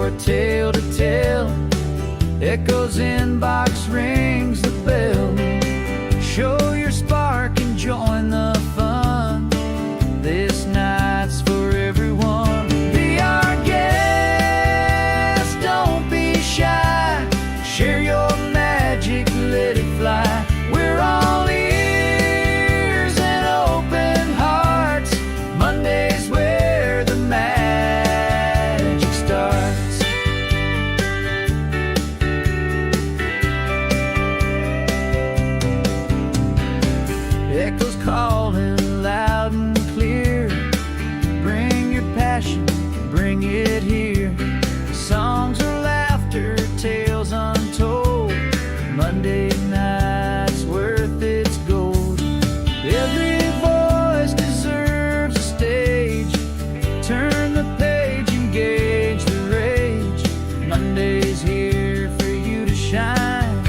for a tale to tell. Echoes inbox, rings the bell. Show your spark and join the fun. This night's for everyone. Be our guest, don't be shy. Share your magic, let it fly. We're all ears and open hearts. Monday's where the magic starts. Echoes calling loud and clear. Bring your passion, bring it here. Songs or laughter, tales untold. Monday night's worth its gold. Every voice deserves a stage. Turn the page, engage the rage. Monday's here for you to shine.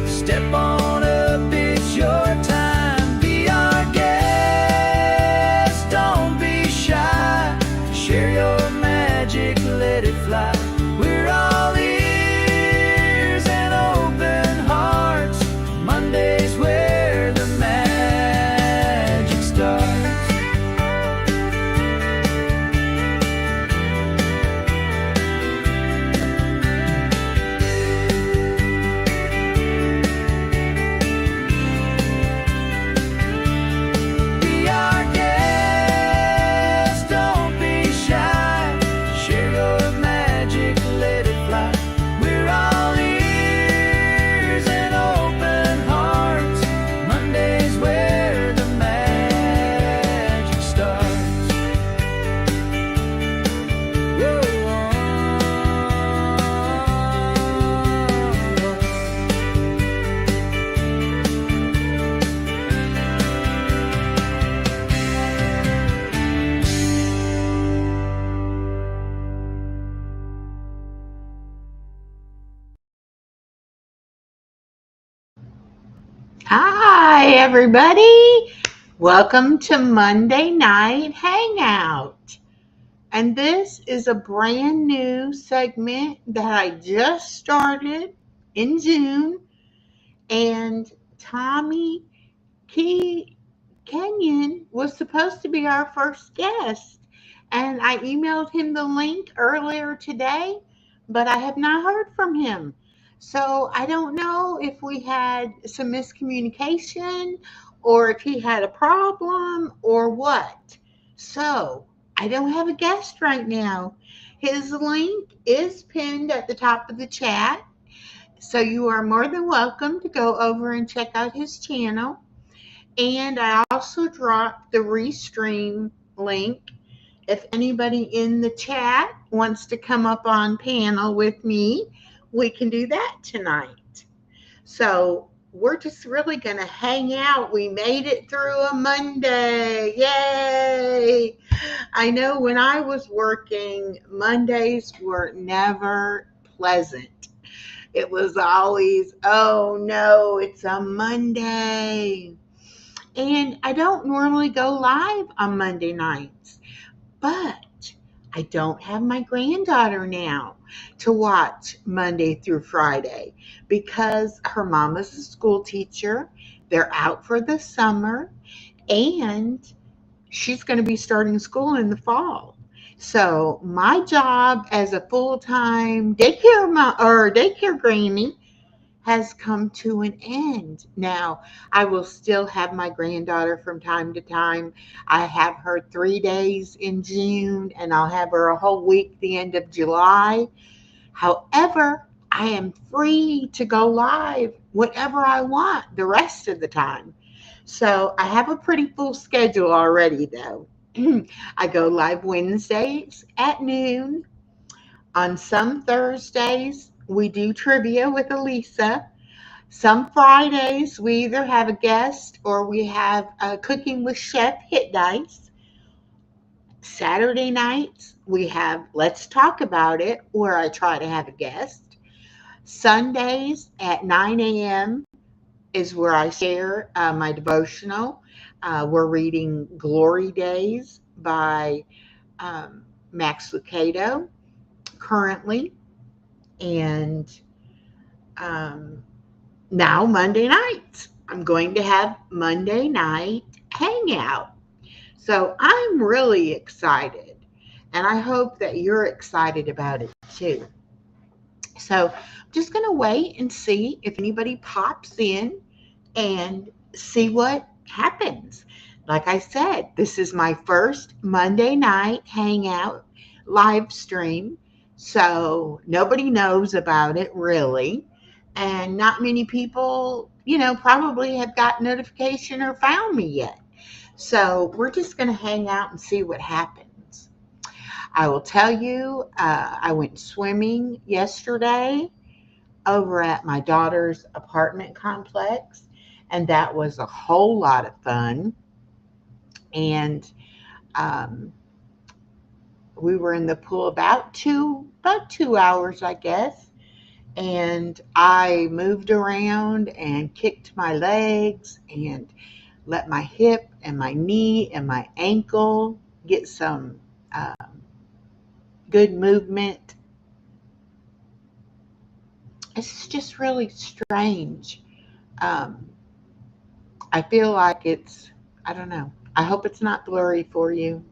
Step on up, it's your time. Be our guest, don't be shy. Share your magic, let it fly. We're all ears and open hearts. Monday's where the magic starts. Be our guest, don't be shy. Share your magic, let it fly. We're all ears and open hearts. Monday's where the magic starts. Whoa. Hi, everybody. Welcome to Monday Night Hangout. And this is a brand new segment that I just started in June. And Tommy Kenyon was supposed to be our first guest. And I emailed him the link earlier today, but I have not heard from him. So I don't know if we had some miscommunication or if he had a problem or what. So I don't have a guest right now. His link is pinned at the top of the chat. So you are more than welcome to go over and check out his channel. And I also dropped the Restream link. If anybody in the chat wants to come up on panel with me, we can do that tonight. So we're just really going to hang out. We made it through a Monday. Yay! I know when I was working, Mondays were never pleasant. It was always, oh no, it's a Monday. And I don't normally go live on Monday nights, but I don't have my granddaughter now to watch Monday through Friday because her mama's a school teacher. They're out for the summer and she's going to be starting school in the fall. So my job as a full-time daycare granny has come to an end. Now, I will still have my granddaughter from time to time. I have her 3 days in June, and I'll have her a whole week the end of July. However, I am free to go live whenever I want the rest of the time. So I have a pretty full schedule already, though. I go live Wednesdays at noon. On some Thursdays, we do trivia with Elisa. Some Fridays, we either have a guest or we have Cooking with Chef Hit Dice. Saturday nights, we have Let's Talk About It, where I try to have a guest. Sundays at 9 a.m. is where I share my devotional. We're reading Glory Days by Max Lucado. currently. And now Monday nights, I'm going to have Monday night hangout. So I'm really excited. And I hope that you're excited about it too. So I'm just going to wait and see if anybody pops in and see what happens. Like I said, this is my first Monday night hangout live stream. So nobody knows about it really. And not many people, probably have got notification or found me yet. So we're just going to hang out and see what happens. I will tell you, I went swimming yesterday over at my daughter's apartment complex, and that was a whole lot of fun. And um, we were in the pool about 2 hours, I guess. And I moved around and kicked my legs and let my hip and my knee and my ankle get some good movement. It's just really strange. Um, I feel like I don't know. I hope it's not blurry for you.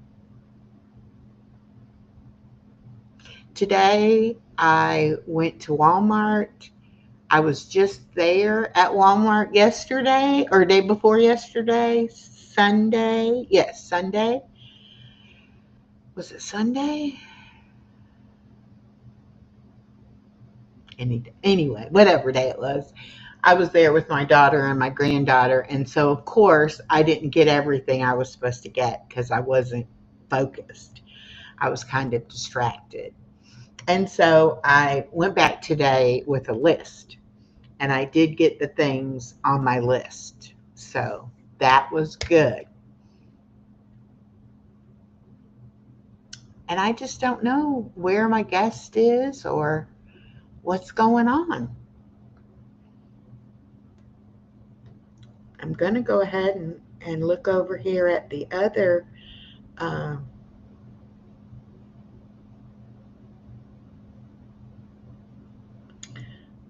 Today, I went to Walmart. I was just there at Walmart yesterday or day before yesterday, Sunday. Yes, Sunday. Was it Sunday? Anyway, whatever day it was. I was there with my daughter and my granddaughter. And so, of course, I didn't get everything I was supposed to get because I wasn't focused. I was kind of distracted. And so I went back today with a list and I did get the things on my list. So that was good. And I just don't know where my guest is or what's going on. I'm going to go ahead and look over here at the other. Uh,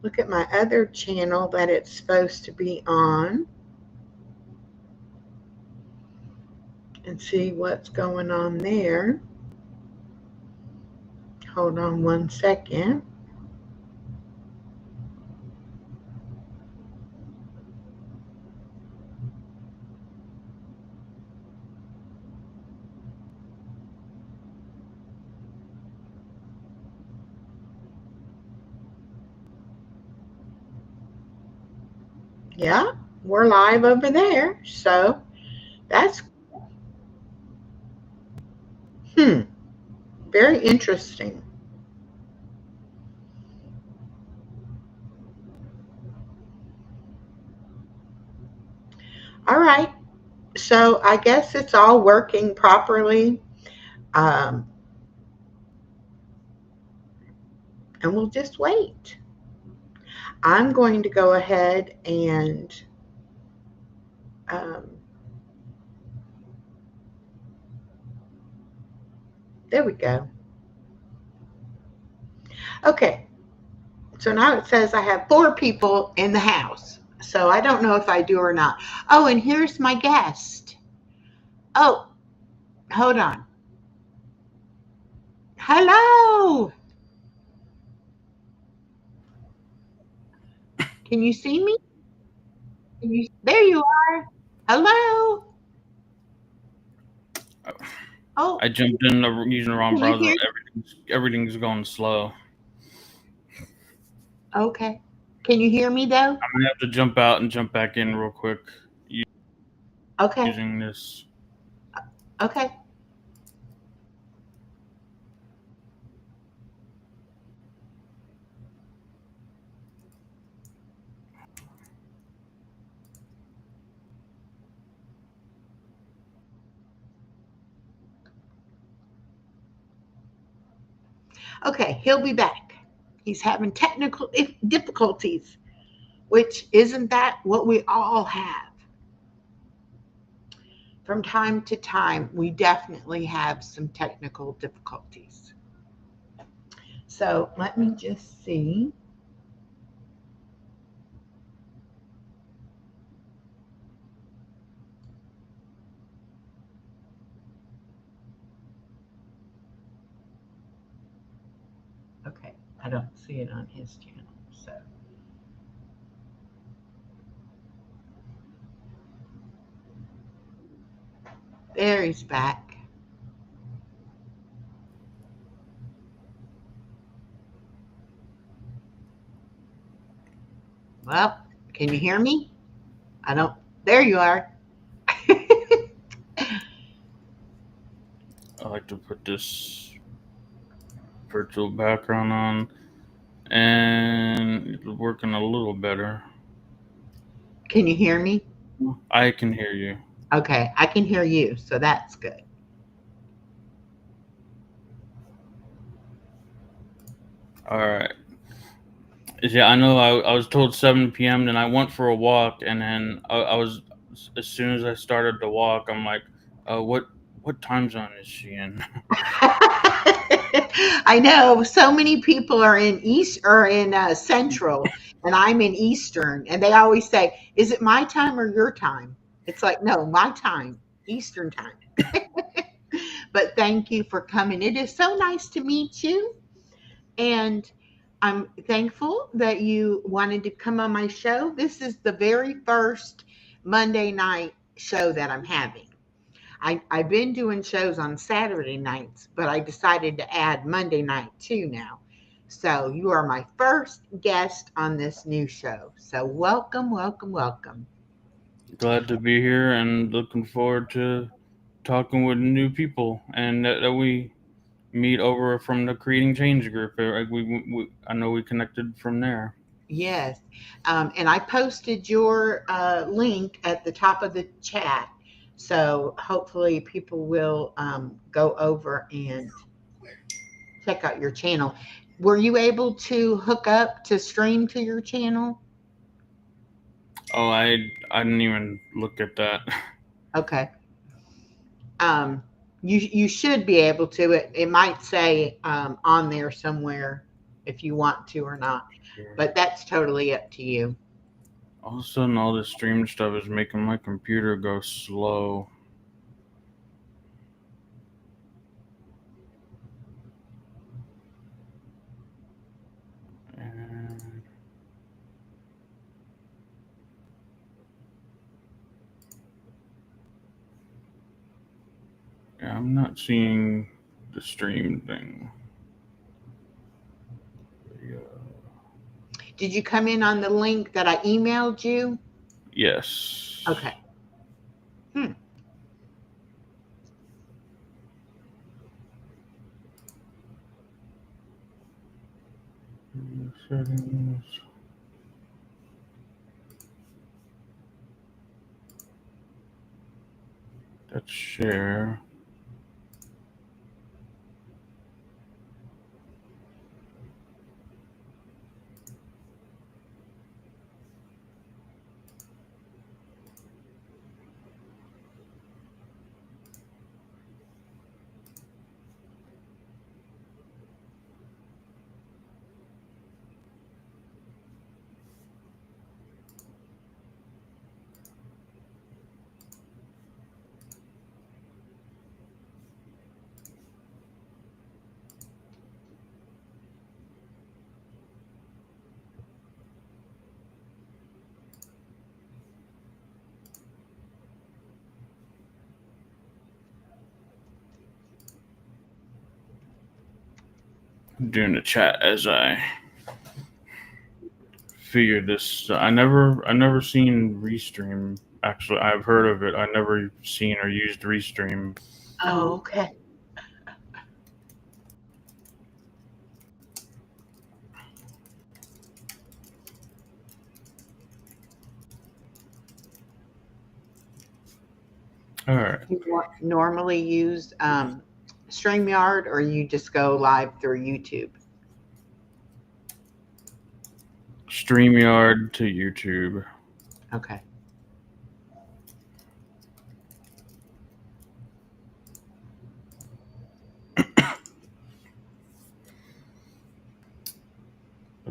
look at my other channel that it's supposed to be on and see what's going on there. Hold on one second. Yeah, we're live over there. So that's hmm, very interesting. All right. So I guess it's all working properly. Um, and we'll just wait. I'm going to go ahead and um, there we go. Okay. So now it says I have 4 people in the house. So I don't know if I do or not. Oh, and here's my guest. Oh, hold on. Hello. Can you see me? There you are. Hello. Oh, I jumped in using the wrong can you browser. hear? Everything's going slow. Okay. Can you hear me though? I'm gonna have to jump out and jump back in real quick Okay. using this. Okay. Okay. He'll be back. He's having technical difficulties, which isn't that what we all have? From time to time, we definitely have some technical difficulties. So let me just see. Okay, I don't see it on his channel. So there he's back. Well, can you hear me? I don't. There you are. I like to put this virtual background on, and it's working a little better. Can you hear me? I can hear you. Okay, I can hear you, so that's good. All right. Yeah, I know. I was told 7 p.m. Then I went for a walk, and then I was as soon as I started to walk, I'm like, what time zone is she in? I know so many people are in East or in Central, and I'm in Eastern, and they always say, "Is it my time or your time?" It's like, no, my time, Eastern time. But thank you for coming. It is so nice to meet you, and I'm thankful that you wanted to come on my show. This is the very first Monday night show that I'm having. I've been doing shows on Saturday nights, but I decided to add Monday night too now. So you are my first guest on this new show. So welcome, welcome, welcome. Glad to be here, and looking forward to talking with new people, and that we meet over from the Creating Change group. I know we connected from there. Yes. And I posted your link at the top of the chat. So hopefully people will go over and check out your channel. Were you able to hook up to stream to your channel? Oh, I didn't even look at that. Okay. Um, you should be able to. It might say on there somewhere if you want to or not, but that's totally up to you. All of a sudden, all this stream stuff is making my computer go slow. And yeah, I'm not seeing the stream thing. Yeah. Did you come in on the link that I emailed you? Yes. Okay. Hmm. Settings. That's share. I'm doing the chat as I figured this. I never seen Restream. Actually, I've heard of it. I never seen or used Restream. Oh, okay. All right. You normally use StreamYard or you just go live through YouTube? StreamYard to YouTube. Okay.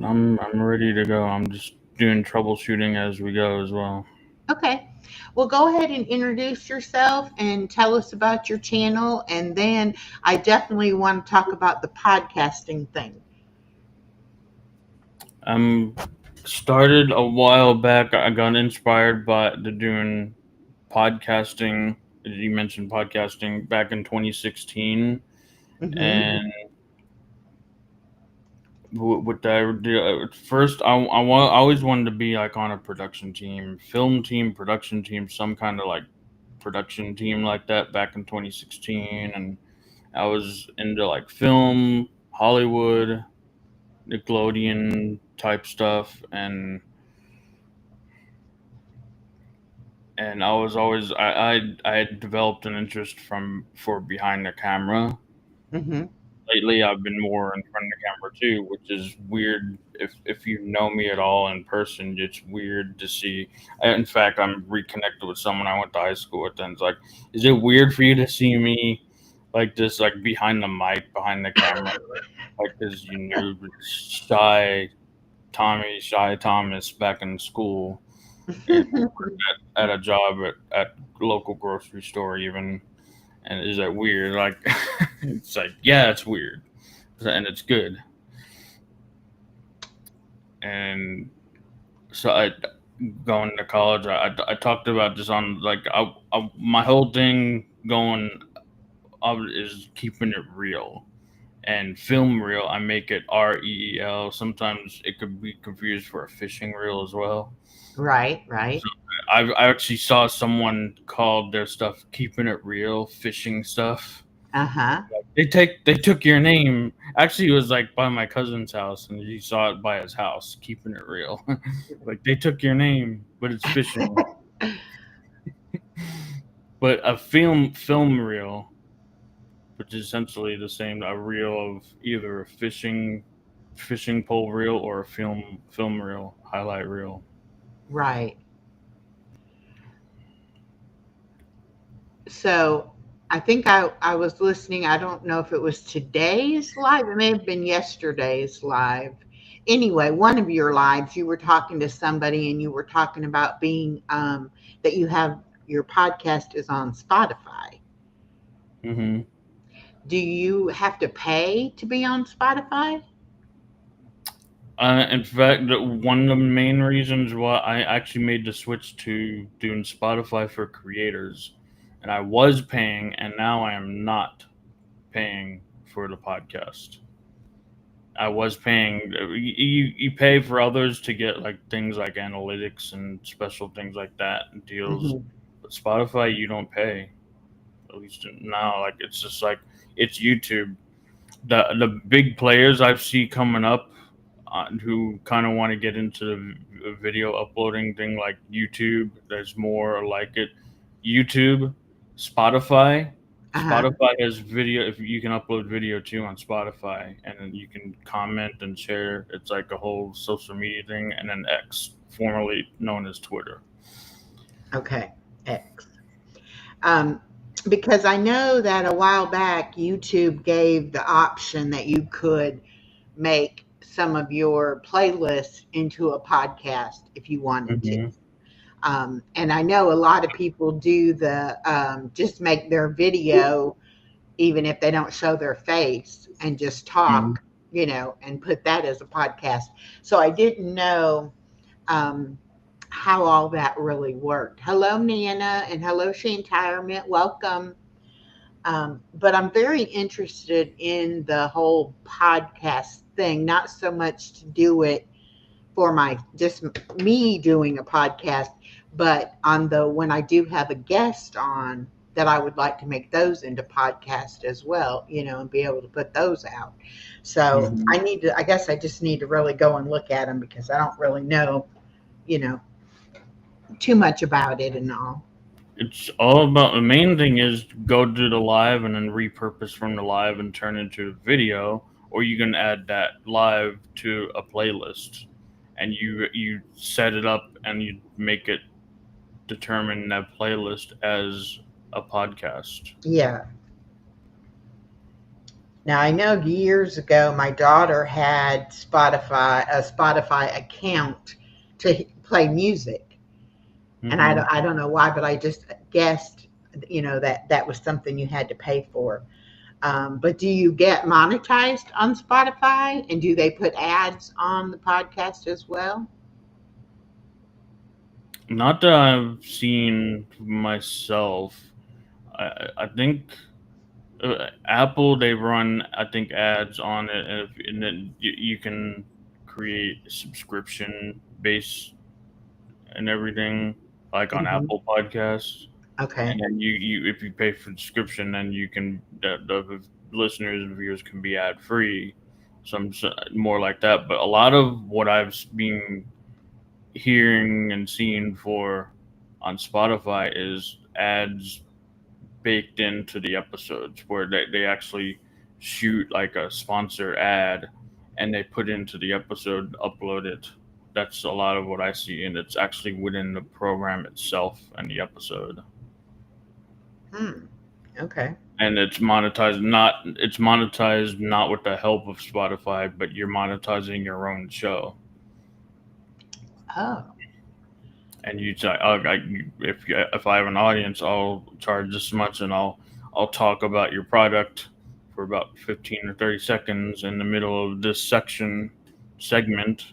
I'm ready to go. I'm just doing troubleshooting as we go as well. Okay. Well, go ahead and introduce yourself and tell us about your channel. And then I definitely want to talk about the podcasting thing. I'm started a while back. I got inspired by doing podcasting. You mentioned podcasting back in 2016, Hmm. and what I do at first, I always wanted to be like on a production team, film team, production team, some kind of like production team like that back in 2016, and I was into like film, Hollywood, Nickelodeon type stuff, and I was always I had developed an interest for behind the camera. Hmm. Lately, I've been more in front of the camera too, which is weird. If you know me at all in person, it's weird to see. In fact, I'm reconnected with someone I went to high school with, and it's like, is it weird for you to see me like this, like behind the mic, behind the camera, like because you knew shy Thomas back in school, and at a job at local grocery store even. And is that weird? Like, it's like, yeah, it's weird, and it's good. And so going to college, I talked about this on like my whole thing going up is keeping it real and film reel. I make it REEL. Sometimes it could be confused for a fishing reel as well. Right, right. I actually saw someone called their stuff keeping it real fishing stuff. Uh-huh. They took your name. Actually, it was like by my cousin's house, and he saw it by his house. Keeping it real, like they took your name, but it's fishing. But a film reel, which is essentially the same, a reel of either a fishing pole reel or a film reel, highlight reel. Right. So I think I was listening. I don't know if it was today's live. It may have been yesterday's live. Anyway, one of your lives, you were talking to somebody and you were talking about being that you have your podcast is on Spotify. Hmm. Do you have to pay to be on Spotify? In fact, one of the main reasons why I actually made the switch to doing Spotify for creators, and I was paying, and now I am not paying for the podcast. I was paying. You pay for others to get like things like analytics and special things like that and deals, Hmm. but Spotify you don't pay. At least now, like it's just like it's YouTube. The big players I've seen coming up who kind of want to get into the video uploading thing like YouTube. There's more like it. YouTube, Spotify. Uh-huh. Spotify has video. If you can upload video too on Spotify, and then you can comment and share. It's like a whole social media thing. And then X, formerly known as Twitter. Okay. X. Um, because I know that a while back YouTube gave the option that you could make some of your playlists into a podcast if you wanted to. Hmm. And I know a lot of people do the just make their video, even if they don't show their face, and just Hmm. talk, and put that as a podcast. So I didn't know um, how all that really worked. Hello, Nana, and hello, Shantirement. Welcome. But I'm very interested in the whole podcast thing, not so much to do it for my just me doing a podcast, but on the when I do have a guest on that I would like to make those into podcast as well, and be able to put those out. So Hmm. I guess I just need to really go and look at them because I don't really know, you know, too much about it and all. It's all about the main thing is go do the live and then repurpose from the live and turn into a video, or you can add that live to a playlist, and you set it up and you make it determine that playlist as a podcast. Yeah. Now I know years ago my daughter had a Spotify account to play music, and Hmm. I don't know why, but I just guessed, that was something you had to pay for. But do you get monetized on Spotify, and do they put ads on the podcast as well? Not that I've seen myself. I think Apple, they run, I think, ads on it, and then you can create a subscription base and everything, like on Hmm. Apple Podcasts. Okay. And then you if you pay for subscription, then you can the listeners and viewers can be ad free. Some more like that, but a lot of what I've been hearing and seeing for on Spotify is ads baked into the episodes where they actually shoot like a sponsor ad and they put into the episode, upload it. That's a lot of what I see, and it's actually within the program itself and the episode. Hmm. Okay. And it's monetized not with the help of Spotify, but you're monetizing your own show. Oh. And you say, oh, if I have an audience, I'll charge this much, and I'll talk about your product for about 15 or 30 seconds in the middle of this segment,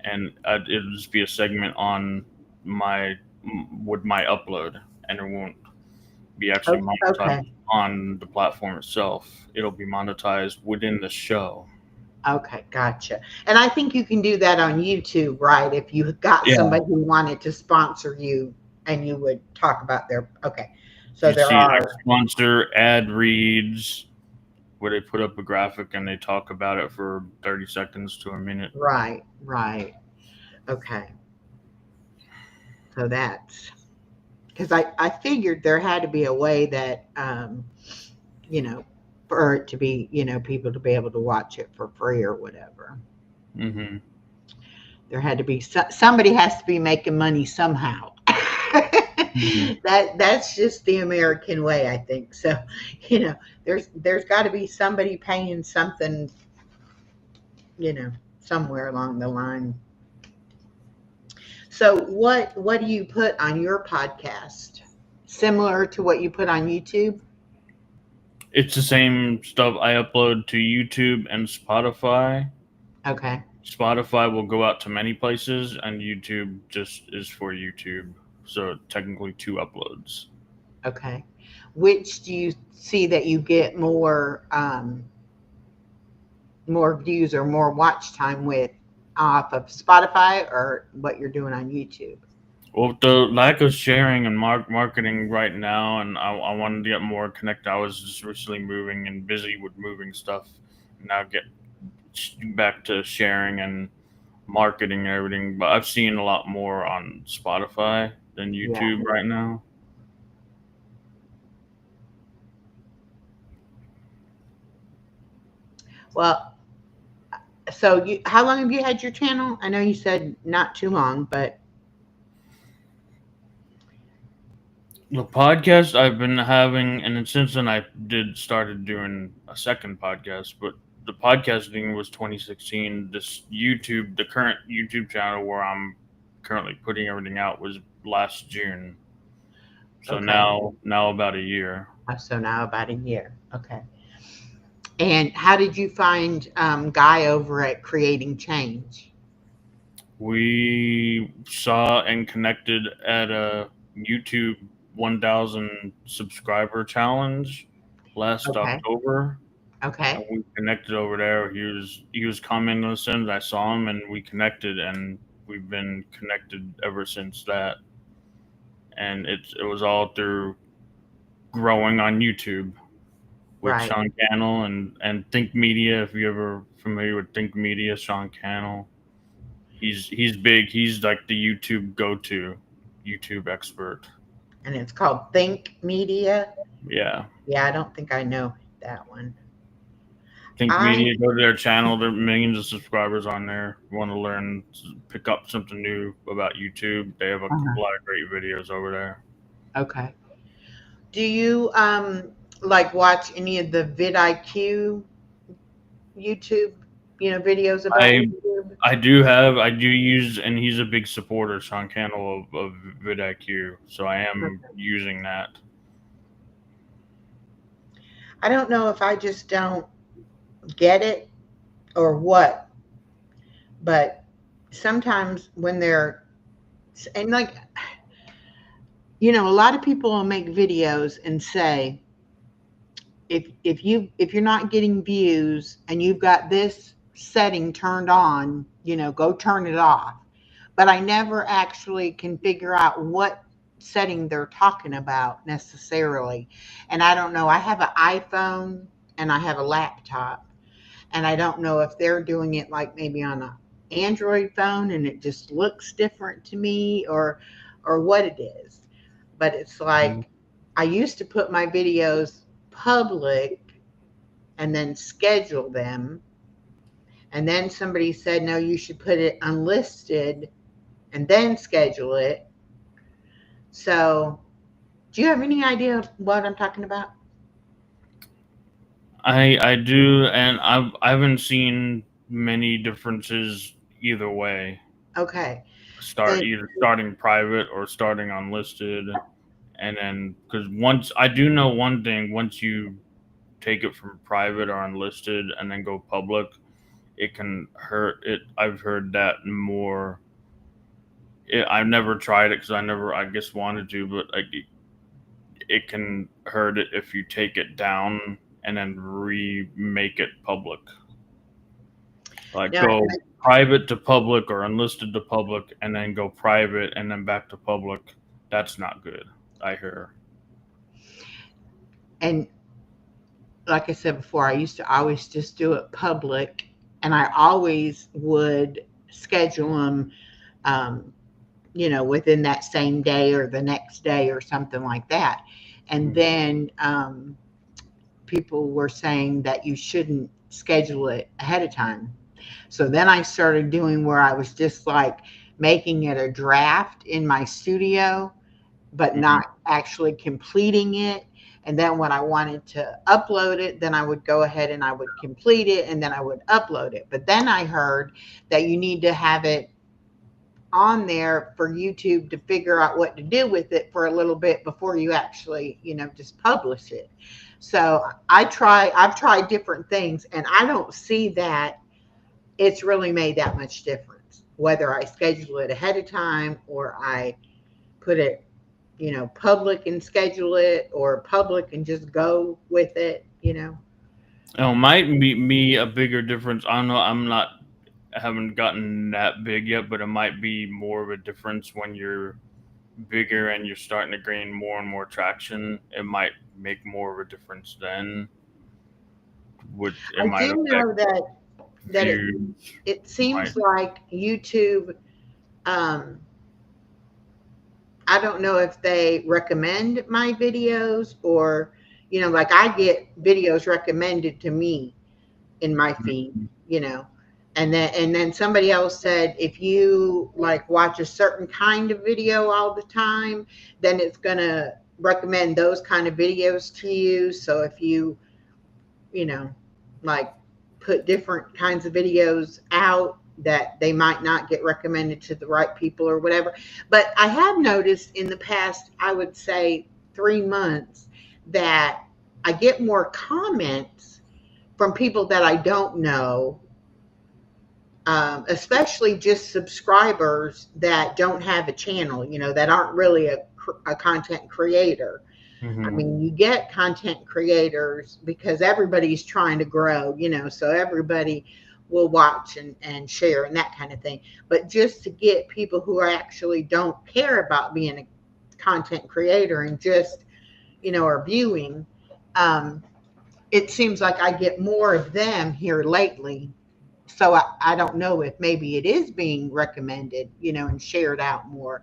and it'll just be a segment on my with my upload, and it won't be actually monetized Okay. on the platform itself. It'll be monetized within the show. Okay, gotcha. And I think you can do that on YouTube, right? If you got Yeah, somebody who wanted to sponsor you and you would talk about their, okay. So you there see like are, sponsor ad reads where they put up a graphic and they talk about it for 30 seconds to a minute. right, right. Okay. So that's, because I figured there had to be a way that, you know, for it to be, people to be able to watch it for free or whatever. Hmm. There had to be somebody has to be making money somehow. Hmm. That's just the American way, I think. So, there's got to be somebody paying something, somewhere along the line. So, what do you put on your podcast? Similar to what you put on YouTube? It's the same stuff I upload to YouTube and Spotify. Okay. Spotify will go out to many places, and YouTube just is for YouTube. So technically, two uploads. Okay. Which do you see that you get more views or more watch time with, off of Spotify or what you're doing on YouTube? Well, with the lack of sharing and marketing right now, and I wanted to get more connected. I was just recently moving and busy with moving stuff. Now get back to sharing and marketing and everything. But I've seen a lot more on Spotify than Yeah. YouTube right now. Well, so how long have you had your channel? I know you said not too long, but The podcast I've been having, and then since then I started doing a second podcast. But the podcasting was 2016. The current YouTube channel where I'm currently putting everything out was last June. So okay. now about a year. So now about a year. Okay. And how did you find Guy over at Creating Change? We saw and connected at a YouTube 1,000 subscriber challenge last Okay. October. And Okay. we connected over there. He was commenting on us, and I saw him, and we connected, and we've been connected ever since that. And it was all through growing on YouTube with Right. Sean Cannell and Think Media. If you're ever familiar with Think Media, Sean Cannell, he's big. He's like the YouTube go-to YouTube expert. And it's called Think Media. Yeah. Yeah, I don't think I know that one. Think I Media, go to their channel. There are millions of subscribers on there. You want to learn, pick up something new about YouTube. They have a uh lot of great videos over there. Okay. Do you like watch any of the vidIQ YouTube, videos about I YouTube? I do use, and he's a big supporter, Sean Cannell of vidIQ, so I am using that. I don't know if I just don't get it or what, but sometimes when they're, and like, a lot of people will make videos and say, if you're not getting views and you've got this setting turned on, go turn it off. But I never actually can figure out what setting they're talking about necessarily. And I don't know. I have an iPhone and I have a laptop, and I don't know if they're doing it like maybe on an Android phone and it just looks different to me, or what it is. But it's like I used to put my videos public and then schedule them. And then somebody said, no, you should put it unlisted and then schedule it. So, do you have any idea what I'm talking about? I do, and I haven't seen many differences either way. Okay. And Either starting private or starting unlisted, and then because once I do know one thing, once you take it from private or unlisted and then go public, it can hurt it. I've heard that more. I've never tried it because I guess wanted to, but like it can hurt it if you take it down and then remake it public. Like now, go private to public or unlisted to public and then go private and then back to public. That's not good, I hear. and like I said before, I used to always just do it public, and I always would schedule them, um, within that same day or the next day or something like that. And then people were saying that you shouldn't schedule it ahead of time. So then I started doing where I was just like making it a draft in my studio, but not actually completing it. And then when I wanted to upload it, then I would go ahead and I would complete it and then I would upload it. But then I heard that you need to have it on there for YouTube to figure out what to do with it for a little bit before you actually, just publish it. So I've tried different things, and I don't see that it's really made that much difference whether I schedule it ahead of time or I put it, public and schedule it, or public and just go with it. Oh, might be me a bigger difference. I don't know. I haven't gotten that big yet, but it might be more of a difference when you're bigger and you're starting to gain more and more traction. It might make more of a difference then. It I might do affect know that views. it seems like YouTube, um, I don't know if they recommend my videos or, like I get videos recommended to me in my feed. And then somebody else said if you like watch a certain kind of video all the time, then it's going to recommend those kind of videos to you. So if you know, like put different kinds of videos out, that they might not get recommended to the right people or whatever. But I have noticed in the past, I would say 3 months, that I get more comments from people that I don't know, especially just subscribers that don't have a channel, that aren't really a content creator. I mean, you get content creators because everybody's trying to grow, so everybody will watch and share and that kind of thing. But just to get people who actually don't care about being a content creator and just, are viewing, it seems like I get more of them here lately. So I don't know if maybe it is being recommended, and shared out more.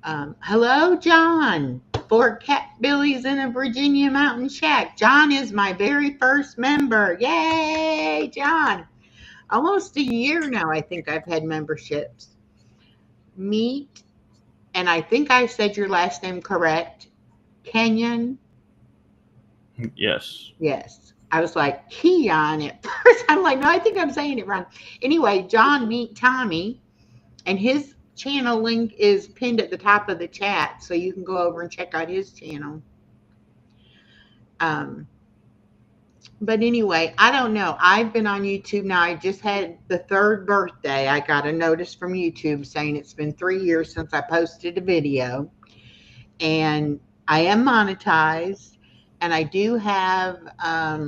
Hello, John. For Cat Billy's in a Virginia Mountain Shack. John is my very first member. Yay, John. Almost a year now, I think I've had memberships. Meet, and I think I said your last name correct. Kenyon. Yes. Yes. I was like, Keon at first. I'm like, no, I think I'm saying it wrong. Anyway, John Meet Tommy, and his channel link is pinned at the top of the chat, so you can go over and check out his channel. But anyway, I don't know. I've been on YouTube now. I just had the 3rd birthday. I got a notice from YouTube saying it's been 3 years since I posted a video. And I am monetized. And I do have a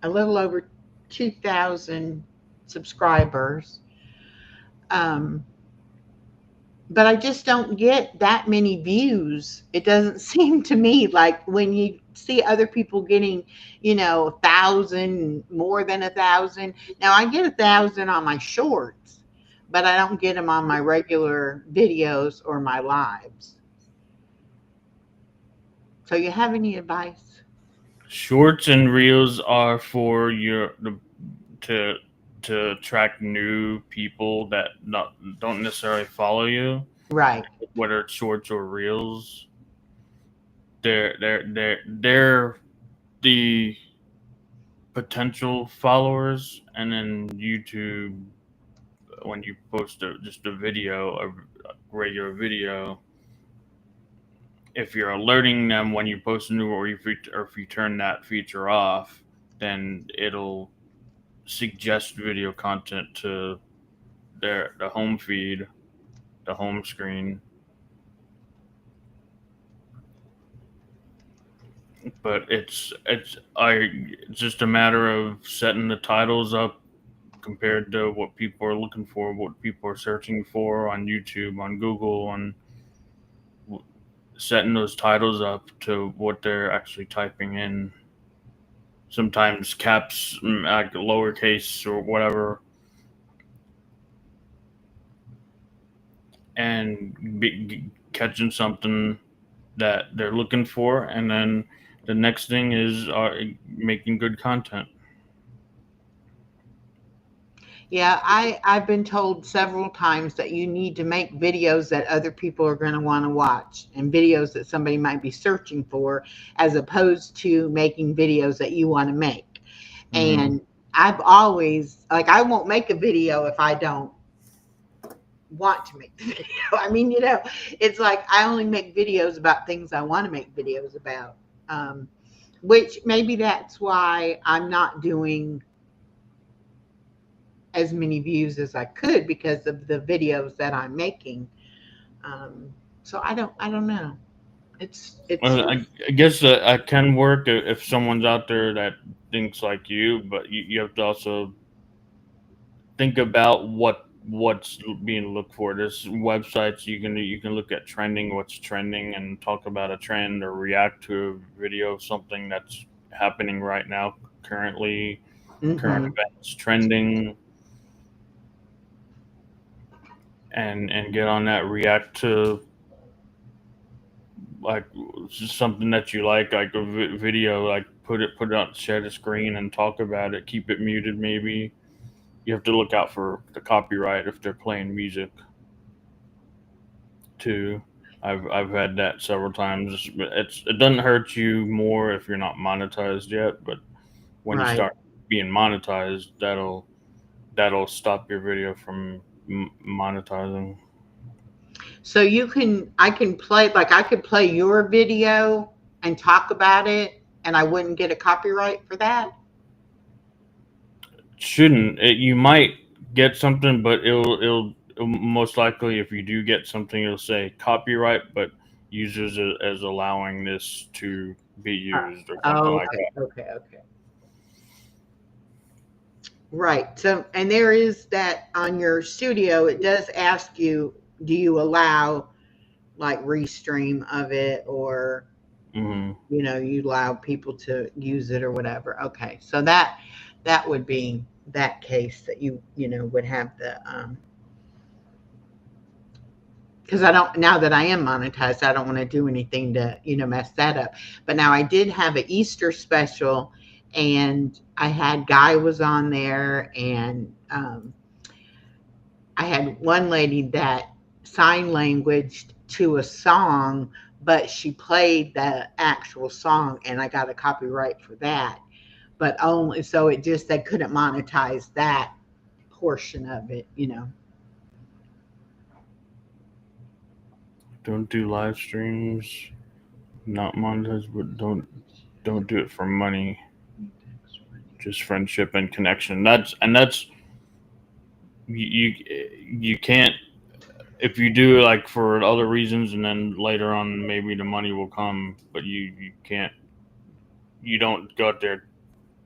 little over 2,000 subscribers. But I just don't get that many views. It doesn't seem to me like when you see other people getting, 1,000, more than 1,000. Now I get 1,000 on my shorts, but I don't get them on my regular videos or my lives. So you have any advice? Shorts and reels are for to attract new people that don't necessarily follow you. Right. Whether it's shorts or reels, they're the potential followers, and then YouTube, when you post just a video, a regular video, if you're alerting them when you post a new, or if you turn that feature off, then it'll suggest video content to the home feed, the home screen. But it's just a matter of setting the titles up compared to what people are looking for, what people are searching for on YouTube, on Google, and setting those titles up to what they're actually typing in. Sometimes caps, like lowercase or whatever, and catching something that they're looking for, and then the next thing is making good content. Yeah, I've been told several times that you need to make videos that other people are going to want to watch, and videos that somebody might be searching for, as opposed to making videos that you want to make. Mm-hmm. And I've always, like, I won't make a video if I don't want to make the video. I mean, it's like I only make videos about things I want to make videos about, which maybe that's why I'm not doing as many views as I could, because of the videos that I'm making. So I don't know. It's Well, I guess that can work if someone's out there that thinks like you, but you have to also think about what's being looked for. There's websites you can look at trending, what's trending, and talk about a trend or react to a video of something that's happening right now, currently, current events, trending, and get on that, react to like something that you like a video, like put it on, share the screen and talk about it, keep it muted maybe. You have to look out for the copyright if they're playing music too. I've had that several times. It doesn't hurt you more if you're not monetized yet, but when you Right. start being monetized, that'll stop your video from monetizing. So I can play, like, I could play your video and talk about it, and I wouldn't get a copyright for that? You might get something, but it'll most likely, if you do get something, it'll say copyright, but users as allowing this to be used or something like that. Okay. Right. So, and there is that on your studio, it does ask you, do you allow like restream of it, or, Mm-hmm. you allow people to use it or whatever. Okay. So that would be that case that you would have the, because now that I am monetized, I don't want to do anything to, mess that up. But now I did have an Easter special, and I had Guy was on there, and I had one lady that sign languaged to a song but she played the actual song and I got a copyright for that. But only so it just they couldn't monetize that portion of it, you know. Don't do live streams, not monetized, but don't do it for money. Just friendship and connection. That's you can't, if you do like for other reasons, and then later on maybe the money will come, but you can't, you don't go out there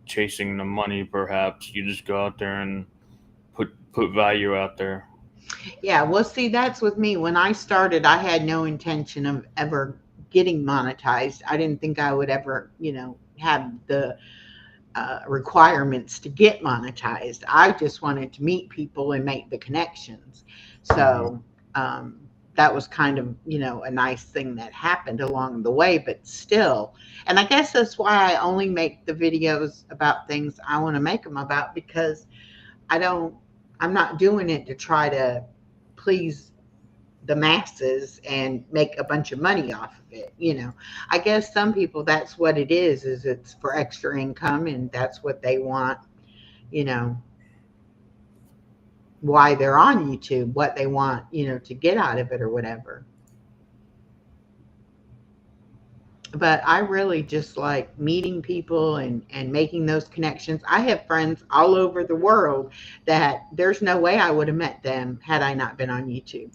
chasing the money. Perhaps you just go out there and put value out there. Yeah, well, see, that's with me. When I started, I had no intention of ever getting monetized. I didn't think I would ever, have the requirements to get monetized. I just wanted to meet people and make the connections. So that was kind of, a nice thing that happened along the way, but still. And I guess that's why I only make the videos about things I want to make them about, because I'm not doing it to try to please the masses and make a bunch of money off of it. I guess some people, that's what it is it's for extra income, and that's what they want, you know why they're on YouTube, what they want, to get out of it or whatever. But I really just like meeting people and making those connections. I have friends all over the world that there's no way I would have met them had I not been on YouTube.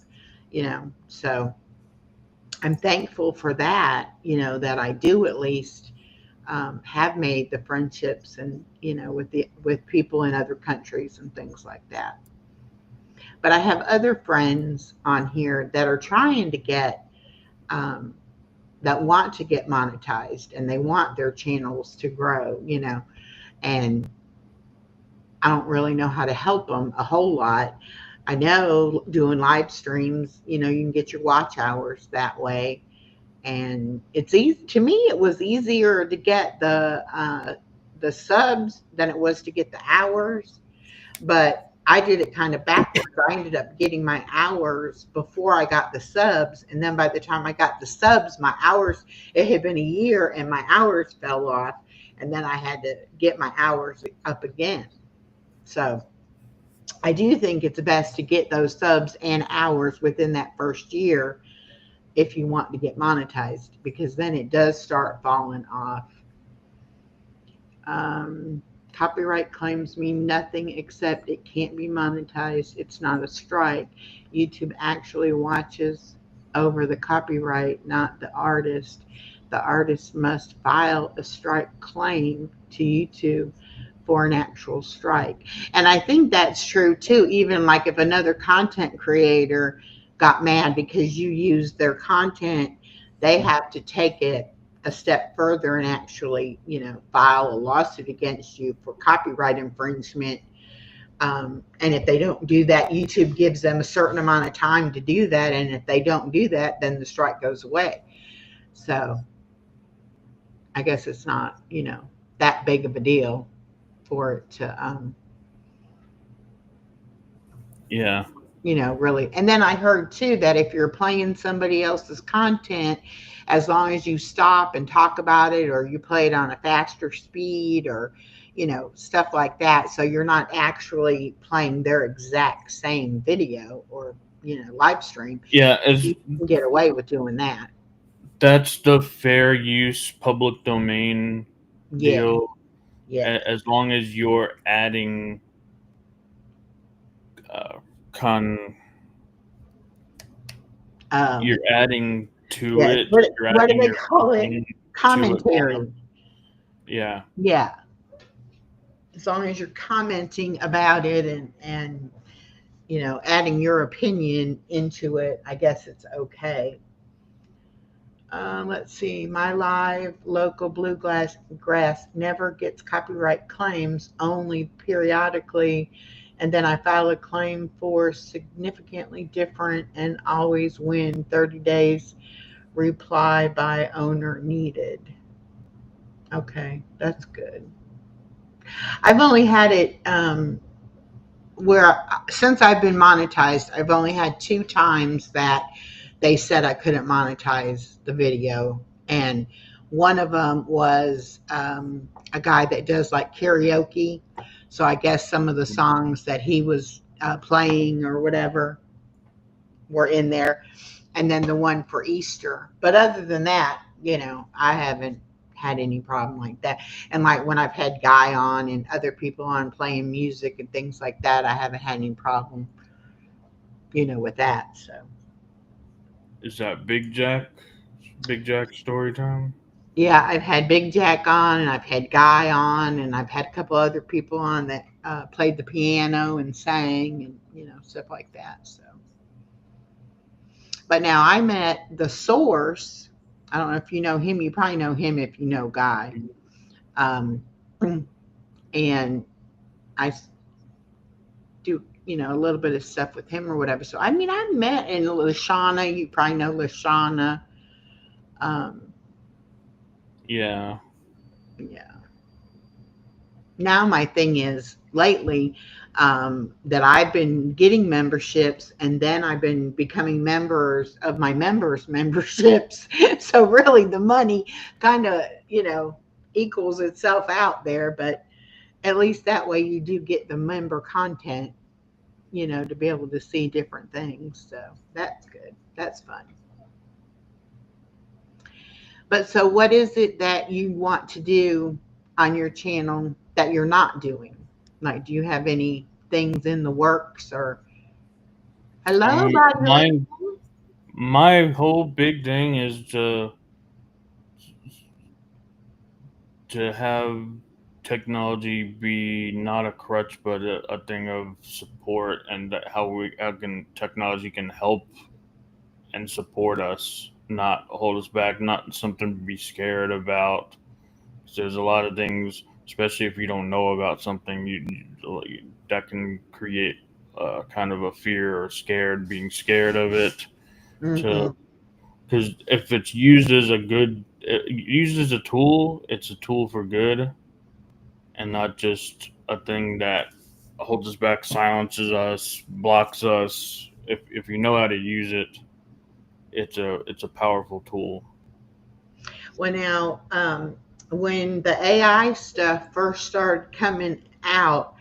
So I'm thankful for that, that I do at least have made the friendships, and with people in other countries and things like that. But I have other friends on here that are trying to get that want to get monetized, and they want their channels to grow, and I don't really know how to help them a whole lot. I know doing live streams, you can get your watch hours that way. And it's easy to me. It was easier to get the subs than it was to get the hours, but I did it kind of backwards. I ended up getting my hours before I got the subs, and then by the time I got the subs, my hours, it had been a year, and my hours fell off, and then I had to get my hours up again. So I do think it's best to get those subs and hours within that first year if you want to get monetized, because then it does start falling off. Copyright claims mean nothing except it can't be monetized. It's not a strike. YouTube actually watches over the copyright, not the artist. The artist must file a strike claim to YouTube for an actual strike. And I think that's true too. Even like if another content creator got mad because you used their content, they have to take it a step further and actually, file a lawsuit against you for copyright infringement. And if they don't do that, YouTube gives them a certain amount of time to do that. And if they don't do that, then the strike goes away. So I guess it's not, that big of a deal for it to, Yeah. Really. And then I heard too that if you're playing somebody else's content, as long as you stop and talk about it, or you play it on a faster speed, or, stuff like that, so you're not actually playing their exact same video or, live stream. Yeah, You can get away with doing that. that's the fair use public domain deal. Yeah. As long as you're adding you're adding to it. What do they call it? Commentary. Yeah. Yeah. As long as you're commenting about it and adding your opinion into it, I guess it's okay. Let's see. My live local bluegrass never gets copyright claims, only periodically. And then I file a claim for significantly different and always win. 30 days reply by owner needed. Okay, that's good. I've only had it where, since I've been monetized, I've only had 2 times that they said I couldn't monetize the video. And one of them was a guy that does like karaoke. So I guess some of the songs that he was playing or whatever were in there. And then the one for Easter. But other than that, I haven't had any problem like that. And like when I've had Guy on and other people on playing music and things like that, I haven't had any problem, with that. So Is that Big Jack? Big Jack story time? yeah, I've had Big Jack on, and I've had Guy on, and I've had a couple other people on that played the piano and sang, and stuff like that. So, but now I met the Source. I don't know if you know him. You probably know him if you know Guy. Um, and I do, a little bit of stuff with him or whatever. So I mean, I met in Lashana. You probably know Lashana. Yeah. Yeah. Now my thing is lately that I've been getting memberships, and then I've been becoming members of my members' memberships. So really the money kind of, equals itself out there, but at least that way you do get the member content, to be able to see different things. So that's good. That's fun. But so what is it that you want to do on your channel that you're not doing? Like, do you have any things in the works or hello, My Roger? my whole big thing is to have technology be not a crutch but a thing of support, and that how technology can help and support us, not hold us back, not something to be scared about. 'Cause there's a lot of things, especially if you don't know about something, that can create kind of a fear or being scared of it. Mm-hmm. To Because if it's used as used as a tool, it's a tool for good, and not just a thing that holds us back, silences us, blocks us. If you know how to use it, it's a powerful tool. Well, now, when the AI stuff first started coming out,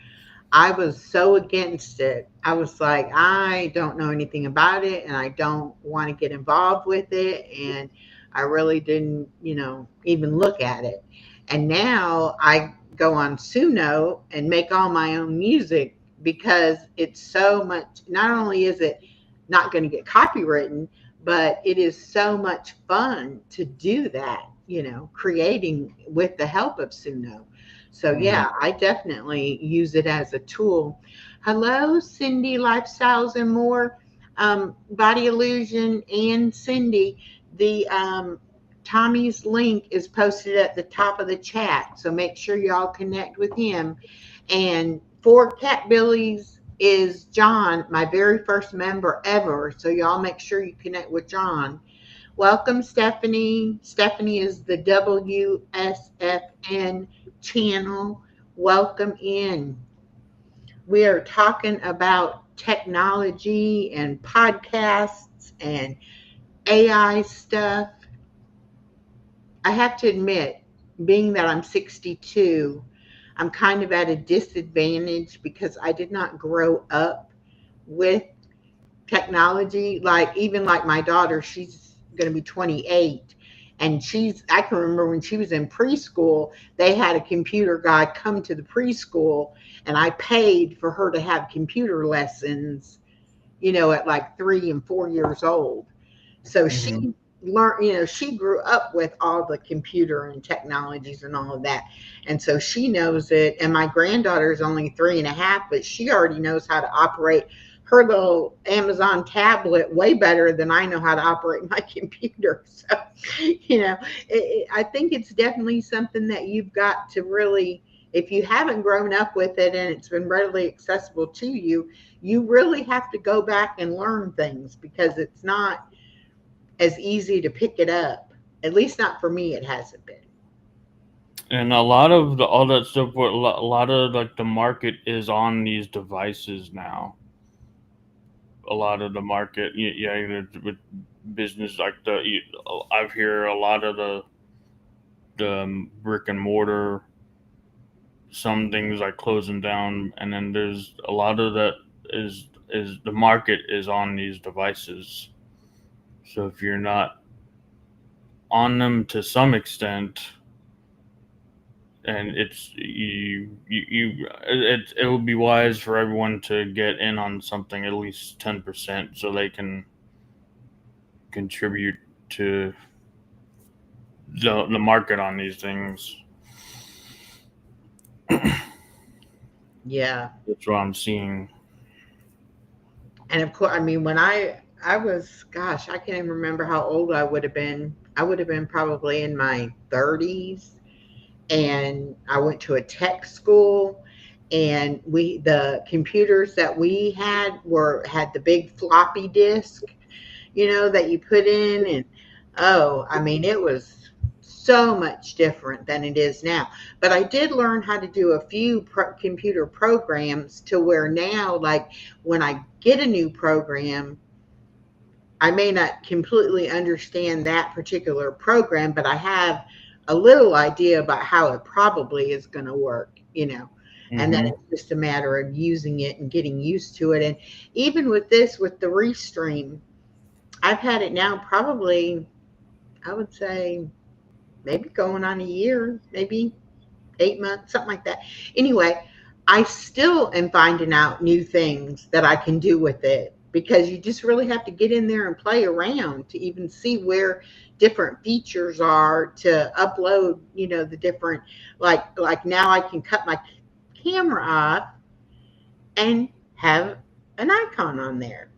I was so against it. I was like, I don't know anything about it, and I don't want to get involved with it. And I really didn't, even look at it. And now I go on Suno and make all my own music because it's so much. Not only is it not going to get copywritten, but it is so much fun to do that, creating with the help of Suno. So Hmm. yeah, I definitely use it as a tool. Hello, Cindy, Lifestyles and More, Body Illusion, and Cindy. The Tommy's link is posted at the top of the chat, so make sure y'all connect with him. And for Cat Billy's is John, my very first member ever. So y'all make sure you connect with John. Welcome, Stephanie. Stephanie is the WSFN channel. Welcome in. We are talking about technology and podcasts and AI stuff. I have to admit, being that I'm 62, I'm kind of at a disadvantage because I did not grow up with technology. Like, even like my daughter, she's going to be 28. And I can remember when she was in preschool, they had a computer guy come to the preschool, and I paid for her to have computer lessons, at like 3 and 4 years old. So Hmm. she learned, she grew up with all the computer and technologies and all of that. And so she knows it. And my granddaughter is only 3 and a half, but she already knows how to operate her little Amazon tablet way better than I know how to operate my computer. So, I think it's definitely something that you've got to really, if you haven't grown up with it and it's been readily accessible to you, you really have to go back and learn things because it's not as easy to pick it up. At least not for me, it hasn't been. And a lot of all that stuff, a lot of like the market is on these devices now. a lot of the market. Yeah, with business like I've hear a lot of the brick and mortar. Some things like closing down, and then there's a lot of that is the market is on these devices. So if you're not on them to some extent, and it would be wise for everyone to get in on something at least 10% so they can contribute to the market on these things. Yeah. That's what I'm seeing. And of course, I mean, when I was, gosh, I can't even remember how old I would have been. I would have been probably in my 30s, and I went to a tech school, and the computers that we had the big floppy disk, that you put in, and oh, I mean, it was so much different than it is now. But I did learn how to do a few computer programs to where now, like when I get a new program, I may not completely understand that particular program, but I have a little idea about how it probably is going to work, and then Hmm. it's just a matter of using it and getting used to it. And even with this, with the Restream, I've had it now probably, I would say, maybe going on a year, maybe 8 months, something like that. Anyway, I still am finding out new things that I can do with it, because you just really have to get in there and play around to even see where different features are to upload, the different, like now I can cut my camera off and have an icon on there.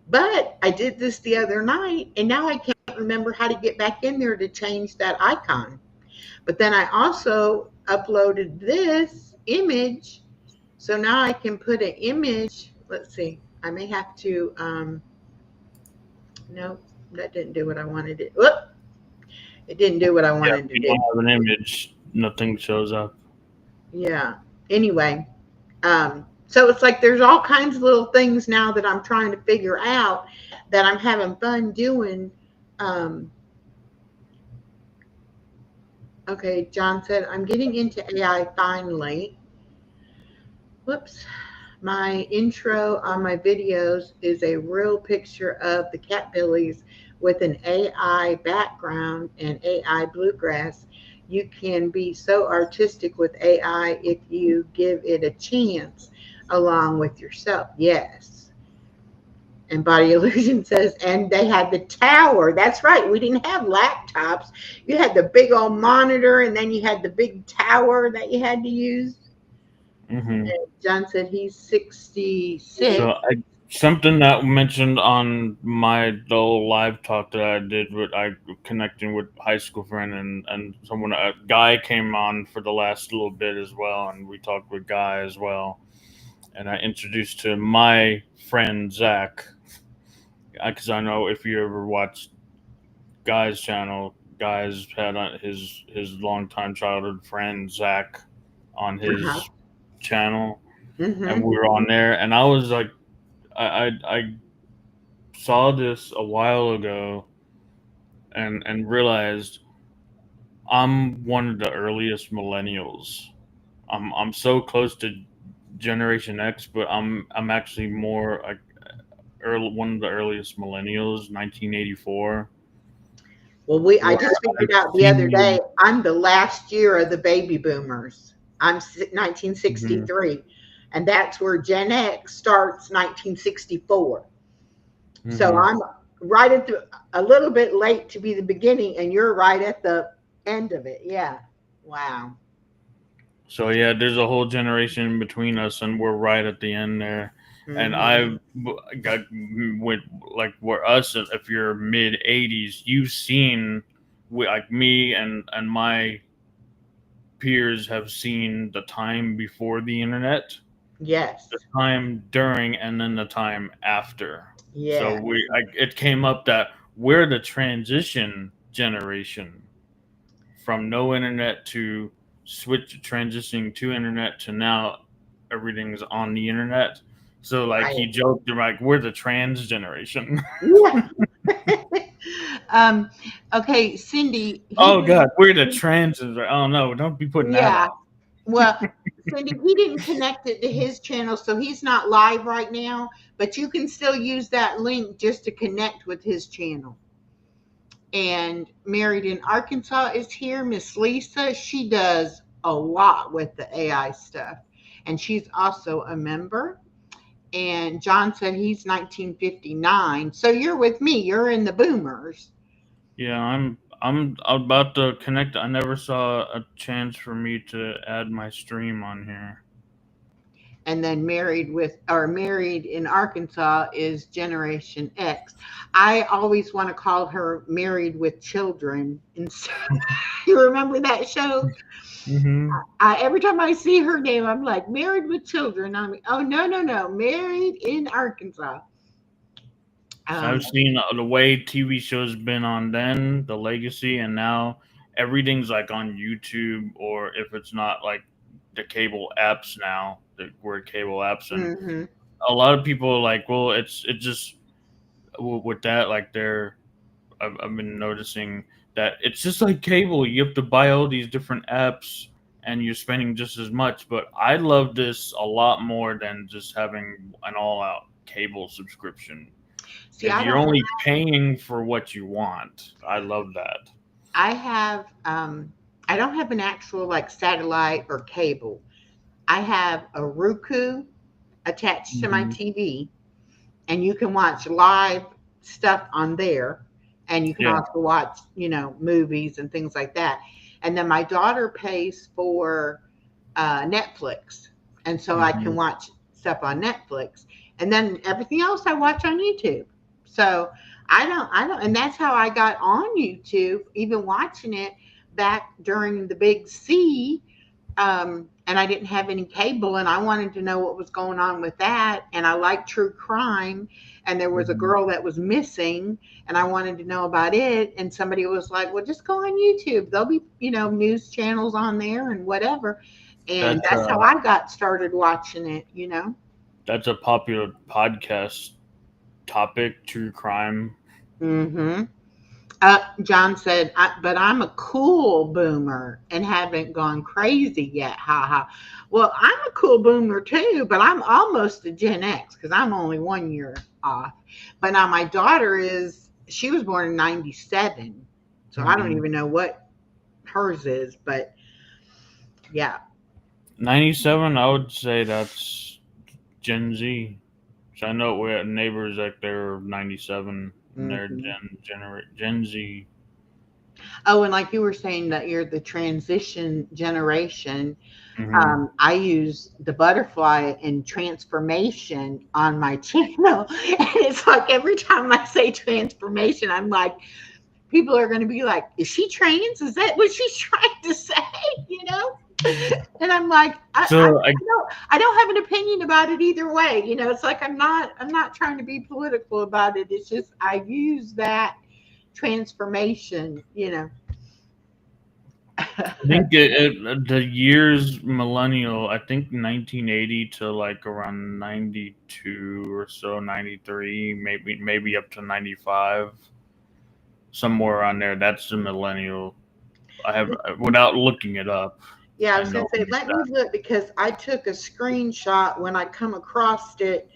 But I did this the other night, and now I can't remember how to get back in there to change that icon. But then I also uploaded this image. So now I can put an image. Let's see. I may have to, no, that didn't do what I wanted it. Whoop, it didn't do what I Yeah, wanted if to you do. don't have an image, nothing shows up. Yeah. Anyway, so it's like there's all kinds of little things now that I'm trying to figure out that I'm having fun doing. Um, okay, John said, I'm getting into AI finally. Whoops. My intro on my videos is a real picture of the Catbillies with an AI background and AI bluegrass. You can be so artistic with AI if you give it a chance along with yourself. Yes. And Body Illusion says, and they had the tower. That's right. We didn't have laptops. You had the big old monitor, and then you had the big tower that you had to use. Hmm. John said he's So 66. something that mentioned on my little live talk that I did with I connecting with high school friend and someone a guy came on for the last little bit as well, and we talked with Guy as well, and I introduced to my friend Zach, because I know if you ever watched Guy's channel, Guy's had his longtime childhood friend Zach on Uh-huh. his channel, and Mm-hmm. we were on there, and I was like, I saw this a while ago and realized I'm one of the earliest millennials. I'm so close to Generation X, but I'm actually more like one of the earliest millennials, 1984. Well, I Where just I've figured out the other seen. day, I'm the last year of the baby boomers. I'm Mhm. 1963, and that's where Gen X starts 1964. So Mhm. I'm right at a little bit late to be the beginning, and you're right at the end of it. Yeah. Wow. So yeah, there's a whole generation between us, and we're right at the end there. And Mm-hmm. I got with like where us, if you're mid '80s, you've seen like me and my peers have seen the time before the internet, the Yes. time during, and then the time after. So Yeah. it came up that we're the transition generation from no internet to transitioning to internet to now everything's on the internet. So like he joked, they're like, we're the trans generation. Yeah. Okay, Cindy, he Oh didn't. God, we're the trans. Oh no, don't be putting that Yeah. out. Well, Cindy, he didn't connect it to his channel, so he's not live right now, but you can still use that link just to connect with his channel. And Married in Arkansas is here. Miss Lisa, she does a lot with the AI stuff, and she's also a member. And John said he's 1959. So you're with me. You're in the boomers. Yeah, I'm about to connect. I never saw a chance for me to add my stream on here. And then Married in Arkansas is Generation X. I always want to call her Married with Children. And so, you remember that show? Mm-hmm. Every time I see her name, I'm like, Married with Children. I'm like, oh, no, no, no. Married in Arkansas. So I've seen the way TV shows been on then, the legacy, and now everything's like on YouTube, or if it's not like the cable apps now, the word cable apps, and Mm-hmm. a lot of people are like, well, it just with that, like I've been noticing that it's just like cable. You have to buy all these different apps, and you're spending just as much. But I love this a lot more than just having an all-out cable subscription. See, If you're only paying for what you want, I love that. I don't have an actual like satellite or cable. I have a Roku attached to my Mhm. TV, and you can watch live stuff on there, and you can Yeah. also watch, movies and things like that. And then my daughter pays for Netflix, and so I can Mhm. watch stuff on Netflix, and then everything else I watch on YouTube. So I don't, and that's how I got on YouTube, even watching it back during the big C. And I didn't have any cable, and I wanted to know what was going on with that. And I like true crime, and there was a Mhm. girl that was missing, and I wanted to know about it. And somebody was like, "Well, just go on YouTube. There'll be, news channels on there and whatever." And That's that's how I got started watching it. that's a popular podcast topic, true crime. Mm-hmm. John said, but I'm a cool boomer and haven't gone crazy yet. Ha ha. Well, I'm a cool boomer too, but I'm almost a Gen X because I'm only 1 year off. But now my daughter she was born in 97. So I don't Mhm. even know what hers is, but yeah. 97, I would say that's Gen Z. So I know we have neighbors like they're 97 and they're Hmm. Gen Z. Oh, and like you were saying that you're the transition generation. Hmm. I use the butterfly and transformation on my channel. And it's like every time I say transformation, I'm like, people are going to be like, is she trans? Is that what she's trying to say? You know? And I'm like, So I I don't have an opinion about it either way. It's like I'm not trying to be political about it. It's just I use that transformation. think the years millennial, I think 1980 to like around 92 or so, 93, maybe up to 95, somewhere around there. That's the millennial. I have without looking it up. Yeah, I I was going know to say, let me look because I took a screenshot when I come across it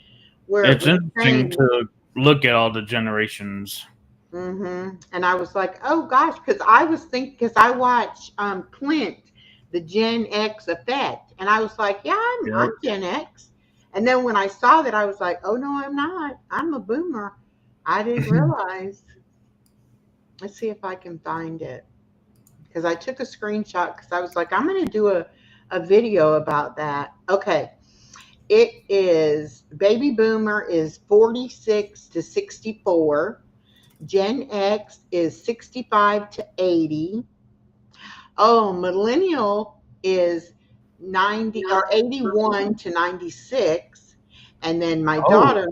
where it it's was interesting saying, to look at all the generations. and I was like, oh gosh, because I was thinking, because I watch Clint, the Gen X effect, and I was like, yeah, I'm Yep. Gen X. And then when I saw that, I was like, oh no, I'm not. I'm a boomer. I didn't realize. Let's see if I can find it because I took a screenshot because I was like, I'm going to do a video about that. Okay. It is baby boomer is 46 to 64. Gen X is 65 to 80. Oh, millennial is 90 or 81 to 96. And then my Oh, daughter,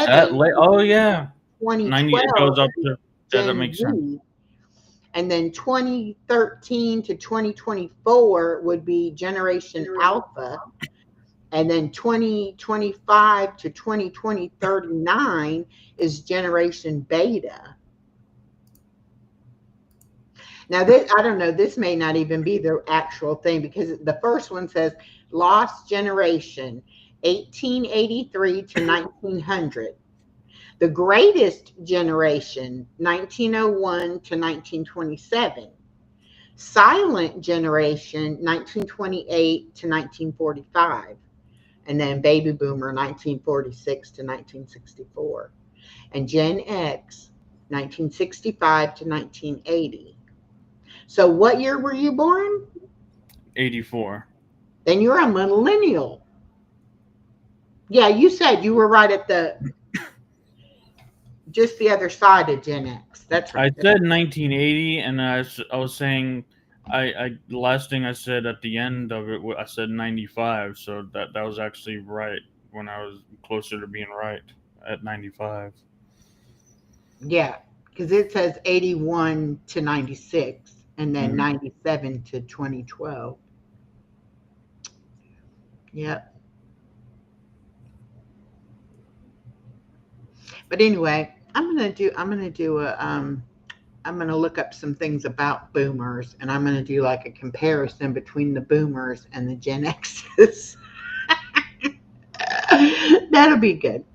that 97 late? Oh yeah, 90. It 2012 goes up is to that. That Gen makes sense. Z. And then 2013 to 2024 would be Generation Alpha. And then 2025 to 2039 is Generation Beta. Now, this, I don't know, this may not even be the actual thing because the first one says Lost Generation, 1883 to 1900. The Greatest Generation, 1901 to 1927. Silent Generation, 1928 to 1945. And then Baby Boomer, 1946 to 1964. And Gen X, 1965 to 1980. So what year were you born? 84. Then you're a millennial. Yeah, you said you were right at just the other side of Gen X. That's right. I said 1980, and I was saying, the last thing I said at the end of it, I said 95, so that was actually right when I was closer to being right at 95. Yeah, because it says 81 to 96, and then 97 to 2012. Yep. But anyway, I'm gonna look up some things about boomers, and I'm gonna do like a comparison between the boomers and the Gen X's. That'll be good.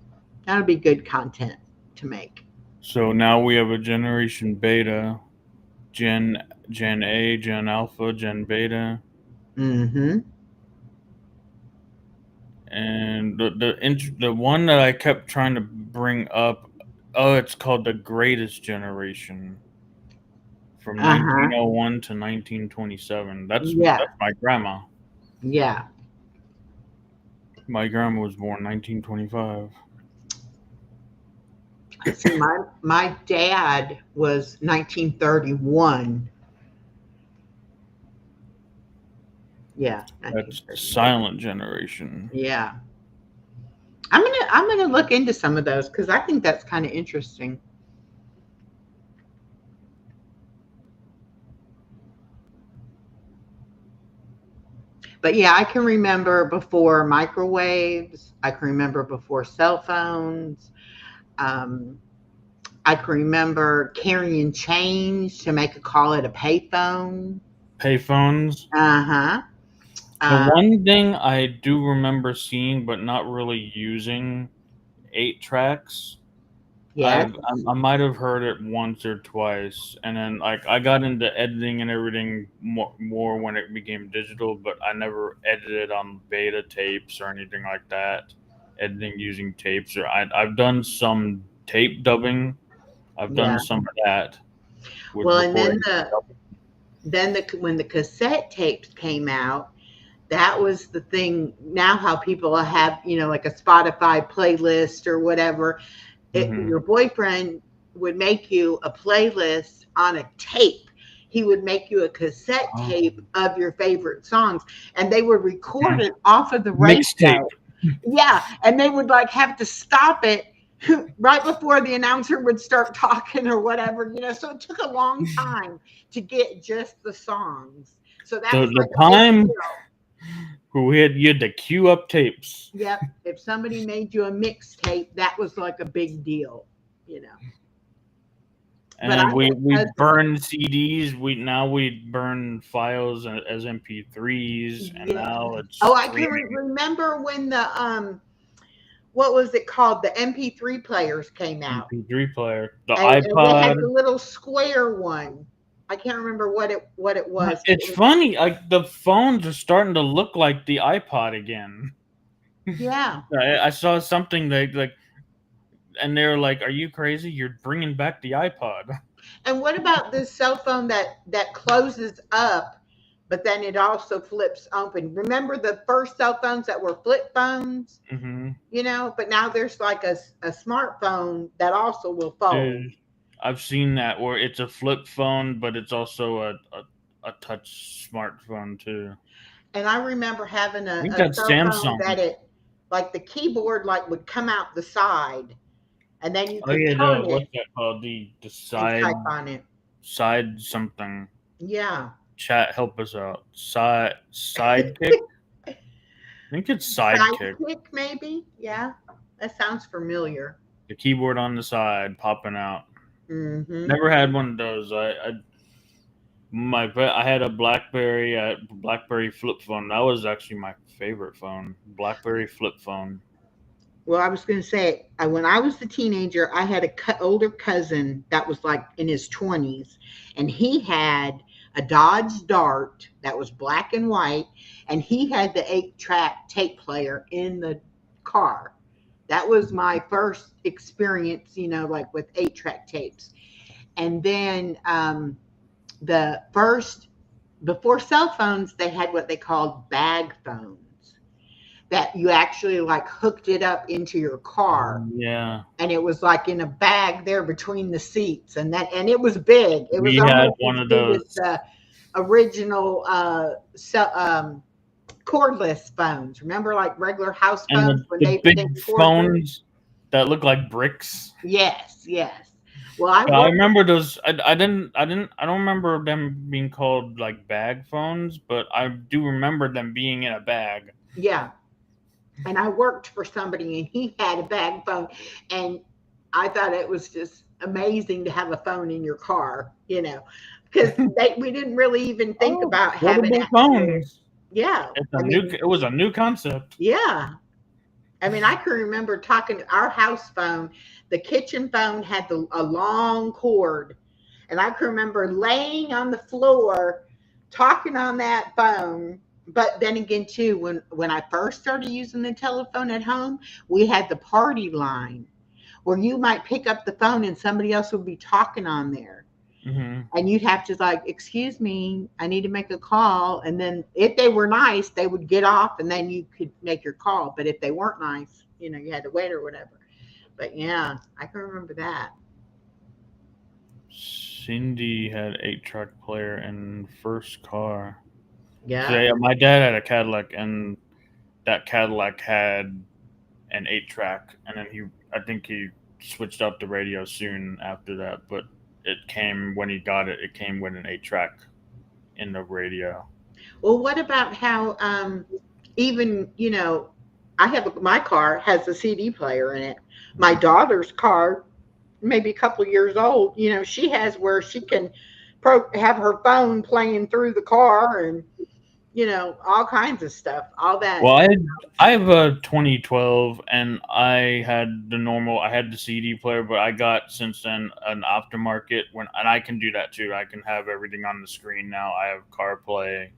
That'll be good content to make. So now we have a Generation Beta, Gen A, Gen Alpha, Gen Beta. Mm-hmm. And the one that I kept trying to bring up, it's called the Greatest Generation, from 1901 to 1927. That's my grandma. Yeah. My grandma was born 1925. See, my dad was 1931. Yeah. That's the Silent Generation. Yeah. I'm gonna look into some of those because I think that's kind of interesting. But yeah, I can remember before microwaves. I can remember before cell phones. I can remember carrying change to make a call at a payphone. Payphones. Uh-huh. The one thing I do remember seeing but not really using, 8 tracks. Yes. I might have heard it once or twice, and then like I got into editing and everything more when it became digital, but I never edited on beta tapes or anything like that. Editing using tapes, or I've done some tape dubbing. I've done some of that. Well, and then when the cassette tapes came out, that was the thing. Now how people have, like a Spotify playlist or whatever. Your boyfriend would make you a playlist on a tape. He would make you a cassette tape of your favorite songs, and they would record it off of the radio. Mixtape. Yeah, and they would like have to stop it right before the announcer would start talking or whatever, so it took a long time to get just the songs. So that was the time you had to queue up tapes. Yep. If somebody made you a mixtape, that was like a big deal, And we burn CDs. We burn files as MP3s, and now it's. Oh, I can remember when the what was it called? The MP3 players came out. MP3 player, the and iPod. They had the little square one. I can't remember what it was. It's funny, like the phones are starting to look like the iPod again. Yeah. I saw something like, and they're like, "Are you crazy? You're bringing back the iPod." And what about this cell phone that closes up, but then it also flips open? Remember the first cell phones that were flip phones? Mm-hmm. But now there's like a smartphone that also will fold. Dude, I've seen that where it's a flip phone, but it's also a touch smartphone too. And I remember having a cell Samsung phone that the keyboard would come out the side, and then you could turn it. What's that called? The side. Type on it. Side something. Yeah. Chat, help us out. Sidekick. think it's Sidekick. Sidekick, maybe. Yeah, that sounds familiar. The keyboard on the side popping out. Mm-hmm. Never had one of those. I had a BlackBerry flip phone. That was actually my favorite phone. BlackBerry flip phone. Well, I was going to say, when I was a teenager, I had a older cousin that was like in his 20s, and he had a Dodge Dart that was black and white, and he had the 8-track tape player in the car. That was my first experience, like with 8-track tapes. And then before cell phones, they had what they called bag phones, that you actually like hooked it up into your car, Yeah, and it was like in a bag there between the seats, and it was big. It was we had almost one as of big as those. the original cordless phones. Remember, like regular house And phones when the they big cordless? phones that look like bricks. Yes, yes. Well, I I worked. remember those. I don't remember them being called like bag phones, but I do remember them being in a bag. Yeah, and I worked for somebody, and he had a bag phone, and I thought it was just amazing to have a phone in your car, because we didn't really even think Oh, about having foldable actual. phones. Yeah, I mean, It was a new concept. yeah. I mean, I can remember talking to our house phone. The kitchen phone had a long cord, and I can remember laying on the floor talking on that phone. But then again, too, when I first started using the telephone at home, we had the party line where you might pick up the phone and somebody else would be talking on there. Hmm. And you'd have to like, excuse me, I need to make a call. And then if they were nice, they would get off and then you could make your call. But if they weren't nice, you had to wait or whatever. But yeah, I can remember that. Cindy had 8-track player in first car. So Yeah. yeah, my dad had a Cadillac, and that Cadillac had an 8-track, and then I think he switched up the radio soon after that. But it came when he got it. It came with an 8-track in the radio. Well, what about how even, I have my car has a CD player in it. My daughter's car, maybe a couple of years old, she has where she can have her phone playing through the car, and all kinds of stuff, all that. Well, I have a 2012, and I had the CD player, but I got since then an aftermarket and I can do that too. I can have everything on the screen now. I have CarPlay,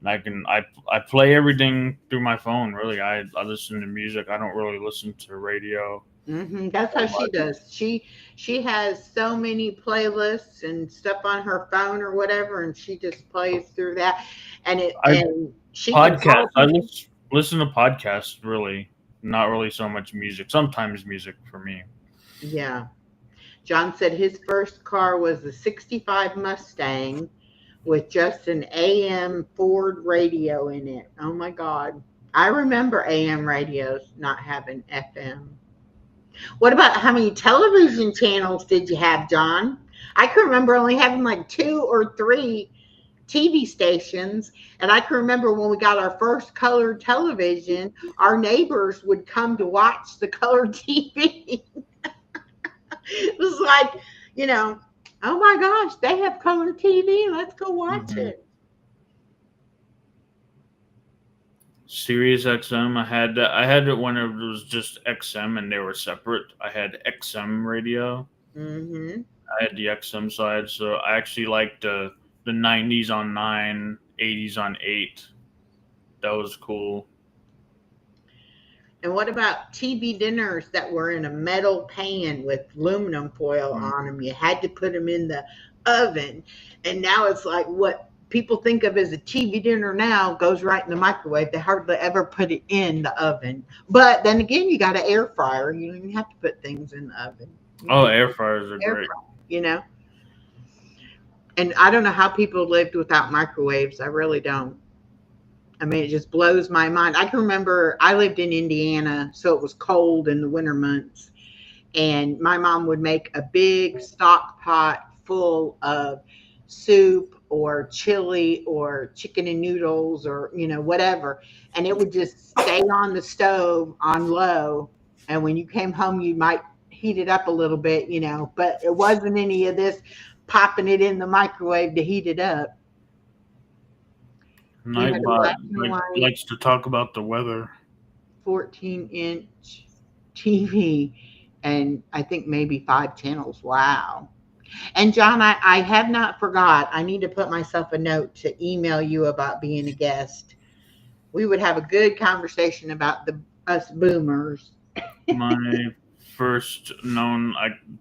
and I play everything through my phone. Really, I listen to music. I don't really listen to radio. That's how So she much. does. She has so many playlists and stuff on her phone or whatever, and she just plays through that. I And she can podcast. call people. Listen to podcasts. Really, not really so much music. Sometimes music for me. Yeah. John said his first car was a 65 Mustang with just an AM Ford radio in it. Oh my God. I remember AM radios not having FM. What about how many television channels did you have, John? I can remember only having like 2 or 3 TV stations. And I can remember when we got our first colored television, our neighbors would come to watch the colored TV. It was like, oh my gosh, they have color TV. Let's go watch Hmm. it. Sirius XM. I had it when it was just XM and they were separate. I had XM radio. Hmm. I had the XM side, so I actually liked the 90s on 9, 80s on 8. That was cool. And what about TV dinners that were in a metal pan with aluminum foil Mm. on them? You had to put them in the oven. And now it's like what people think of as a TV dinner now goes right in the microwave. They hardly ever put it in the oven. But then again, you got an air fryer. You don't even have to put things in the oven. You Oh, can air fryers are air great. fry. And I don't know how people lived without microwaves. I really don't. I mean, it just blows my mind. I can remember I lived in Indiana, so it was cold in the winter months. And my mom would make a big stock pot full of soup or chili or chicken and noodles or whatever, and it would just stay on the stove on low. And when you came home, you might heat it up a little bit, but it wasn't any of this popping it in the microwave to heat it up. We had a Nightbot black and white likes to talk about the weather. 14-inch TV, and I think maybe 5 channels. Wow. And John, I have not forgot. I need to put myself a note to email you about being a guest. We would have a good conversation about us boomers. My first known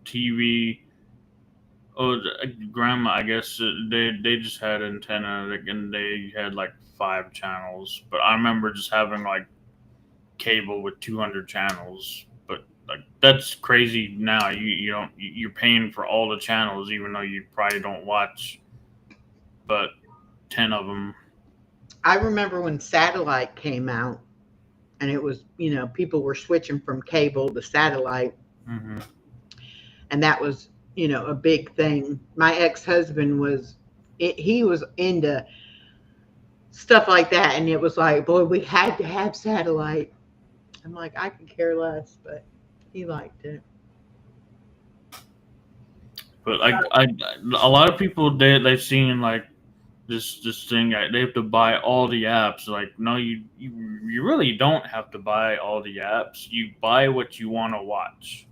TV. Oh, grandma, I guess they just had antenna, and they had like 5 channels. But I remember just having like cable with 200 channels. But like that's crazy now. You don't you're paying for all the channels, even though you probably don't watch but 10 of them. I remember when satellite came out, and it was people were switching from cable to satellite, Mm-hmm. and that was a big thing. My ex-husband he was into stuff like that, and it was like, boy, we had to have satellite. I'm like, I could care less, but he liked it. But a lot of people they've seen like this thing that they have to buy all the apps. Like, no, you really don't have to buy all the apps. You buy what you want to watch.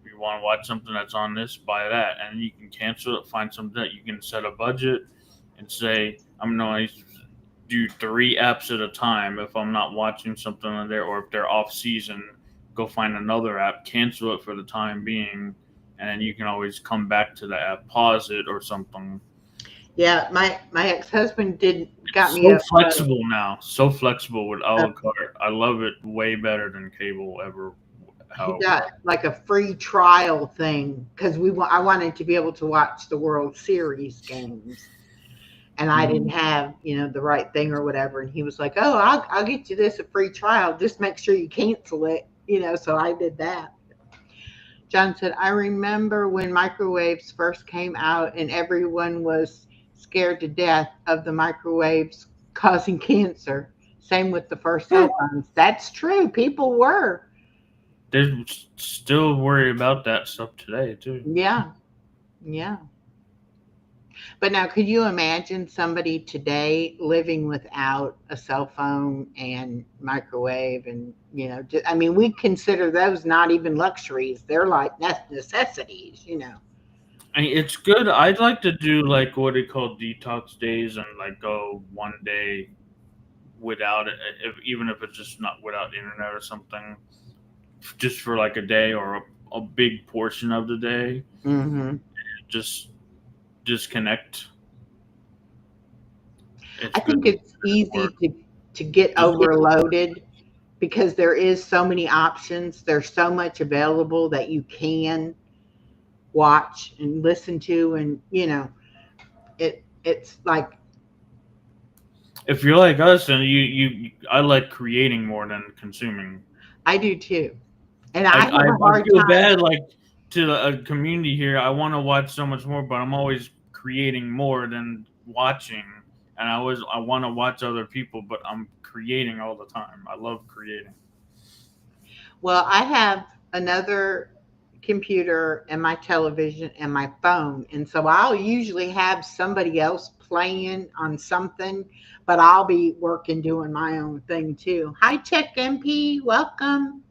If you want to watch something that's on this, buy that, and you can cancel it. Find something that you can set a budget and say, I'm going to do 3 apps at a time if I'm not watching something on there, or if they're off season, go find another app, cancel it for the time being, and then you can always come back to the app, pause it or something. Yeah, my ex-husband got me So flexible now. So flexible with a la carte. I love it way better than cable ever. He got like a free trial thing because I wanted to be able to watch the World Series games, and I didn't have the right thing or whatever. And he was like, "Oh, I'll get you this a free trial. Just make sure you cancel it." So I did that. John said, "I remember when microwaves first came out, and everyone was scared to death of the microwaves causing cancer. Same with the first cell phones." That's true. People were. They're still worried about that stuff today too. Yeah. But now, could you imagine somebody today living without a cell phone and microwave? And I mean, we consider those not even luxuries. They're like necessities. I mean, it's good. I'd like to do like what they call detox days, and like go one day without it, even if it's just not without the internet or something, just for like a day or a big portion of the day. Mm-hmm. Just disconnect. I think it's easy to get overloaded because there is so many options. There's so much available that you can watch and listen to, and it's like, if you're like us, and I like creating more than consuming. I do too, and I have a hard feel time. bad like to a community here. I want to watch so much more, but I'm always creating more than watching, and I want to watch other people, but I'm creating all the time. I love creating. Well, I have another computer and my television and my phone, and so I'll usually have somebody else playing on something, but I'll be working doing my own thing too. Hi Tech MP, welcome.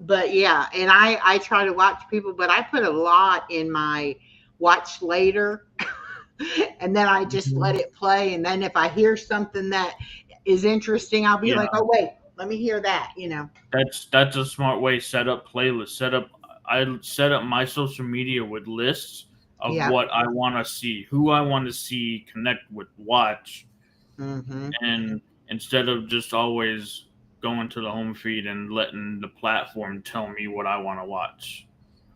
But yeah, and I try to watch people, but I put a lot in my watch later and then I just let it play, and then if I hear something that is interesting, I'll be like, oh wait, let me hear that. That's a smart way. Set up playlists. I set up my social media with lists of what I want to see, who I want to see, connect with, watch, and instead of just always going to the home feed and letting the platform tell me what I want to watch,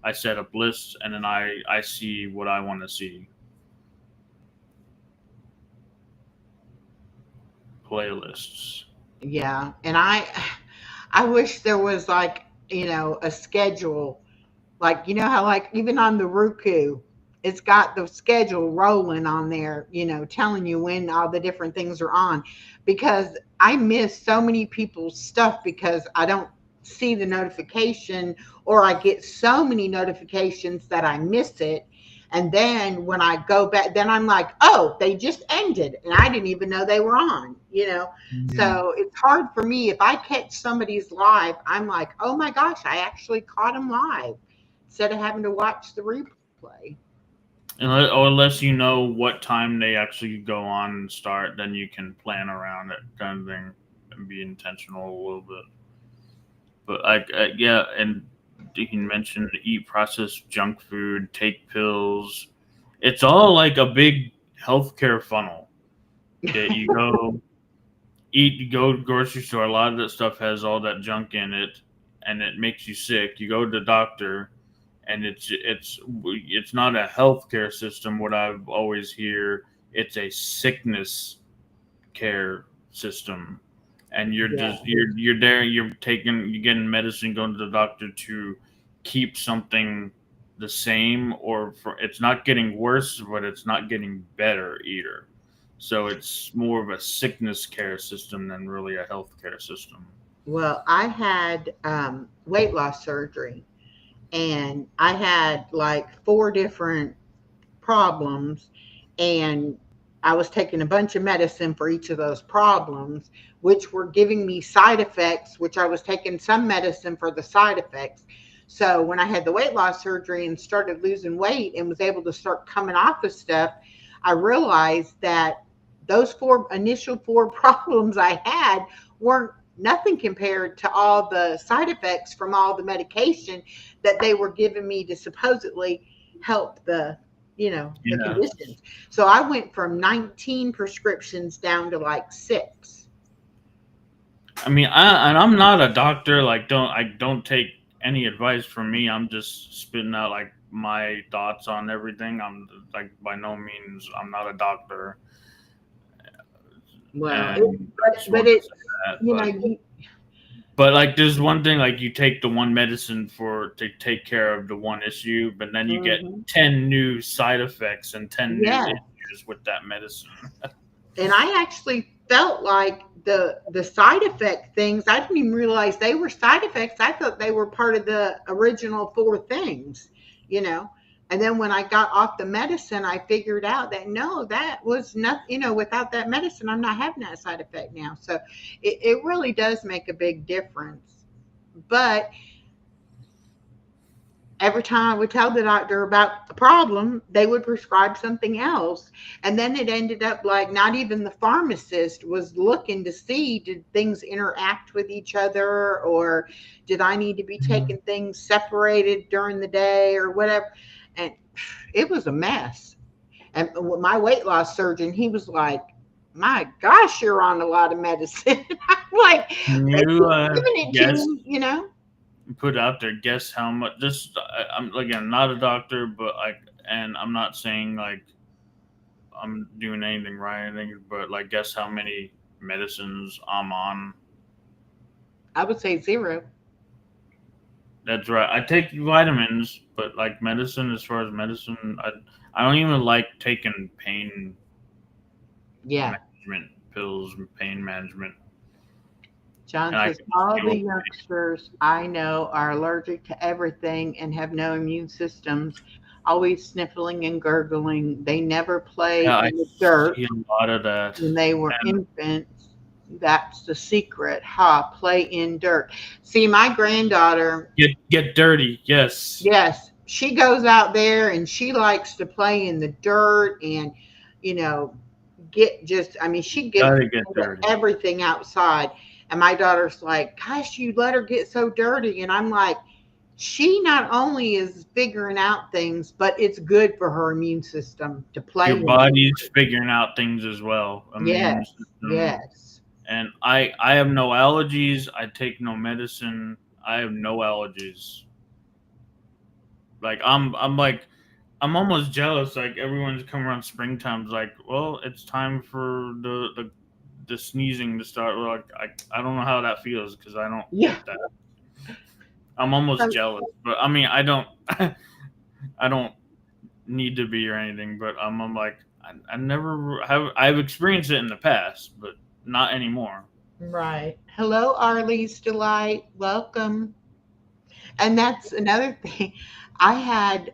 I set up lists, and then I see what I want to see. Playlists. Yeah, and I wish there was like a schedule, like how like even on the Roku, it's got the schedule rolling on there, telling you when all the different things are on, because I miss so many people's stuff because I don't see the notification, or I get so many notifications that I miss it. And then when I go back, then I'm like, oh, they just ended and I didn't even know they were on. Mhm. So it's hard for me. If I catch somebody's live, I'm like, oh my gosh, I actually caught them live instead of having to watch the replay. Or unless you know what time they actually go on and start, then you can plan around it, kind of thing, and be intentional a little bit. But yeah, and you can mention eat processed junk food, take pills. It's all like a big healthcare funnel. That you go eat, you go to the grocery store. A lot of that stuff has all that junk in it, and it makes you sick. You go to the doctor, and it's not a healthcare system. What I've always hear, it's a sickness care system, and you're Yeah. just you're there. You're getting medicine, going to the doctor to keep something the same, or for it's not getting worse, but it's not getting better either. So it's more of a sickness care system than really a health care system. Well, I had weight loss surgery, and I had like four different problems, and I was taking a bunch of medicine for each of those problems, which were giving me side effects, which I was taking some medicine for the side effects. So when I had the weight loss surgery and started losing weight and was able to start coming off of stuff, I realized that those initial four problems I had weren't nothing compared to all the side effects from all the medication that they were giving me to supposedly help the Yeah. conditions. So I went from 19 prescriptions down to like 6. I mean, I'm not a doctor. Like, don't take any advice from me. I'm just spitting out like my thoughts on everything. I'm like by no means I'm not a doctor, Well, and I just but want to it's, say that. you know, you, But like, there's one thing like you take the one medicine for to take care of the one issue, but then you get mhm. 10 new side effects and 10 new Yeah. issues with that medicine. And I actually felt like the side effect things, I didn't even realize they were side effects. I thought they were part of the original four things, you know. And then when I got off the medicine, I figured out that no, that was nothing, without that medicine, I'm not having that side effect now. So it really does make a big difference. But every time I would tell the doctor about the problem, they would prescribe something else. And then it ended up like not even the pharmacist was looking to see, did things interact with each other, or did I need to be taking things separated during the day or whatever. And it was a mess. And my weight loss surgeon, he was like, my gosh, you're on a lot of medicine. I'm like, Can they you keep giving it to guess? me. Put out there, guess how much? Just I'm again not a doctor, but like, and I'm not saying like I'm doing anything right, or anything, but like, guess how many medicines I'm on. I would say 0. That's right. I take vitamins, but like medicine, as far as medicine, I don't even like taking pain Yeah. management pills and pain management, John and I says can just all deal the with youngsters I know are allergic to everything and have no immune systems, always sniffling and gurgling. They never play yeah, I in the dirt see a lot of that. when they were And infants. That's the secret. Ha, play in dirt. See, my granddaughter, get dirty, yes. yes, she goes out there and she likes to play in the dirt and, you know, I mean, she gets Gotta get into dirty. everything outside. And my daughter's like, gosh, you let her get so dirty. And I'm like, she not only is figuring out things, but it's good for her immune system to play Your in. body's figuring out things as well. Yes, Immune system. yes. And I have no allergies. I take no medicine. I have no allergies. Like I'm almost jealous. Like everyone's coming around springtime. It's like, well, it's time for the sneezing to start. Like I don't know how that feels because I don't Yeah. get that. I'm almost So, jealous, but I mean I don't I don't need to be or anything, but I'm like I never have. I've experienced it in the past, but not anymore. Right. Hello, Arlie's Delight. Welcome. And that's another thing. I had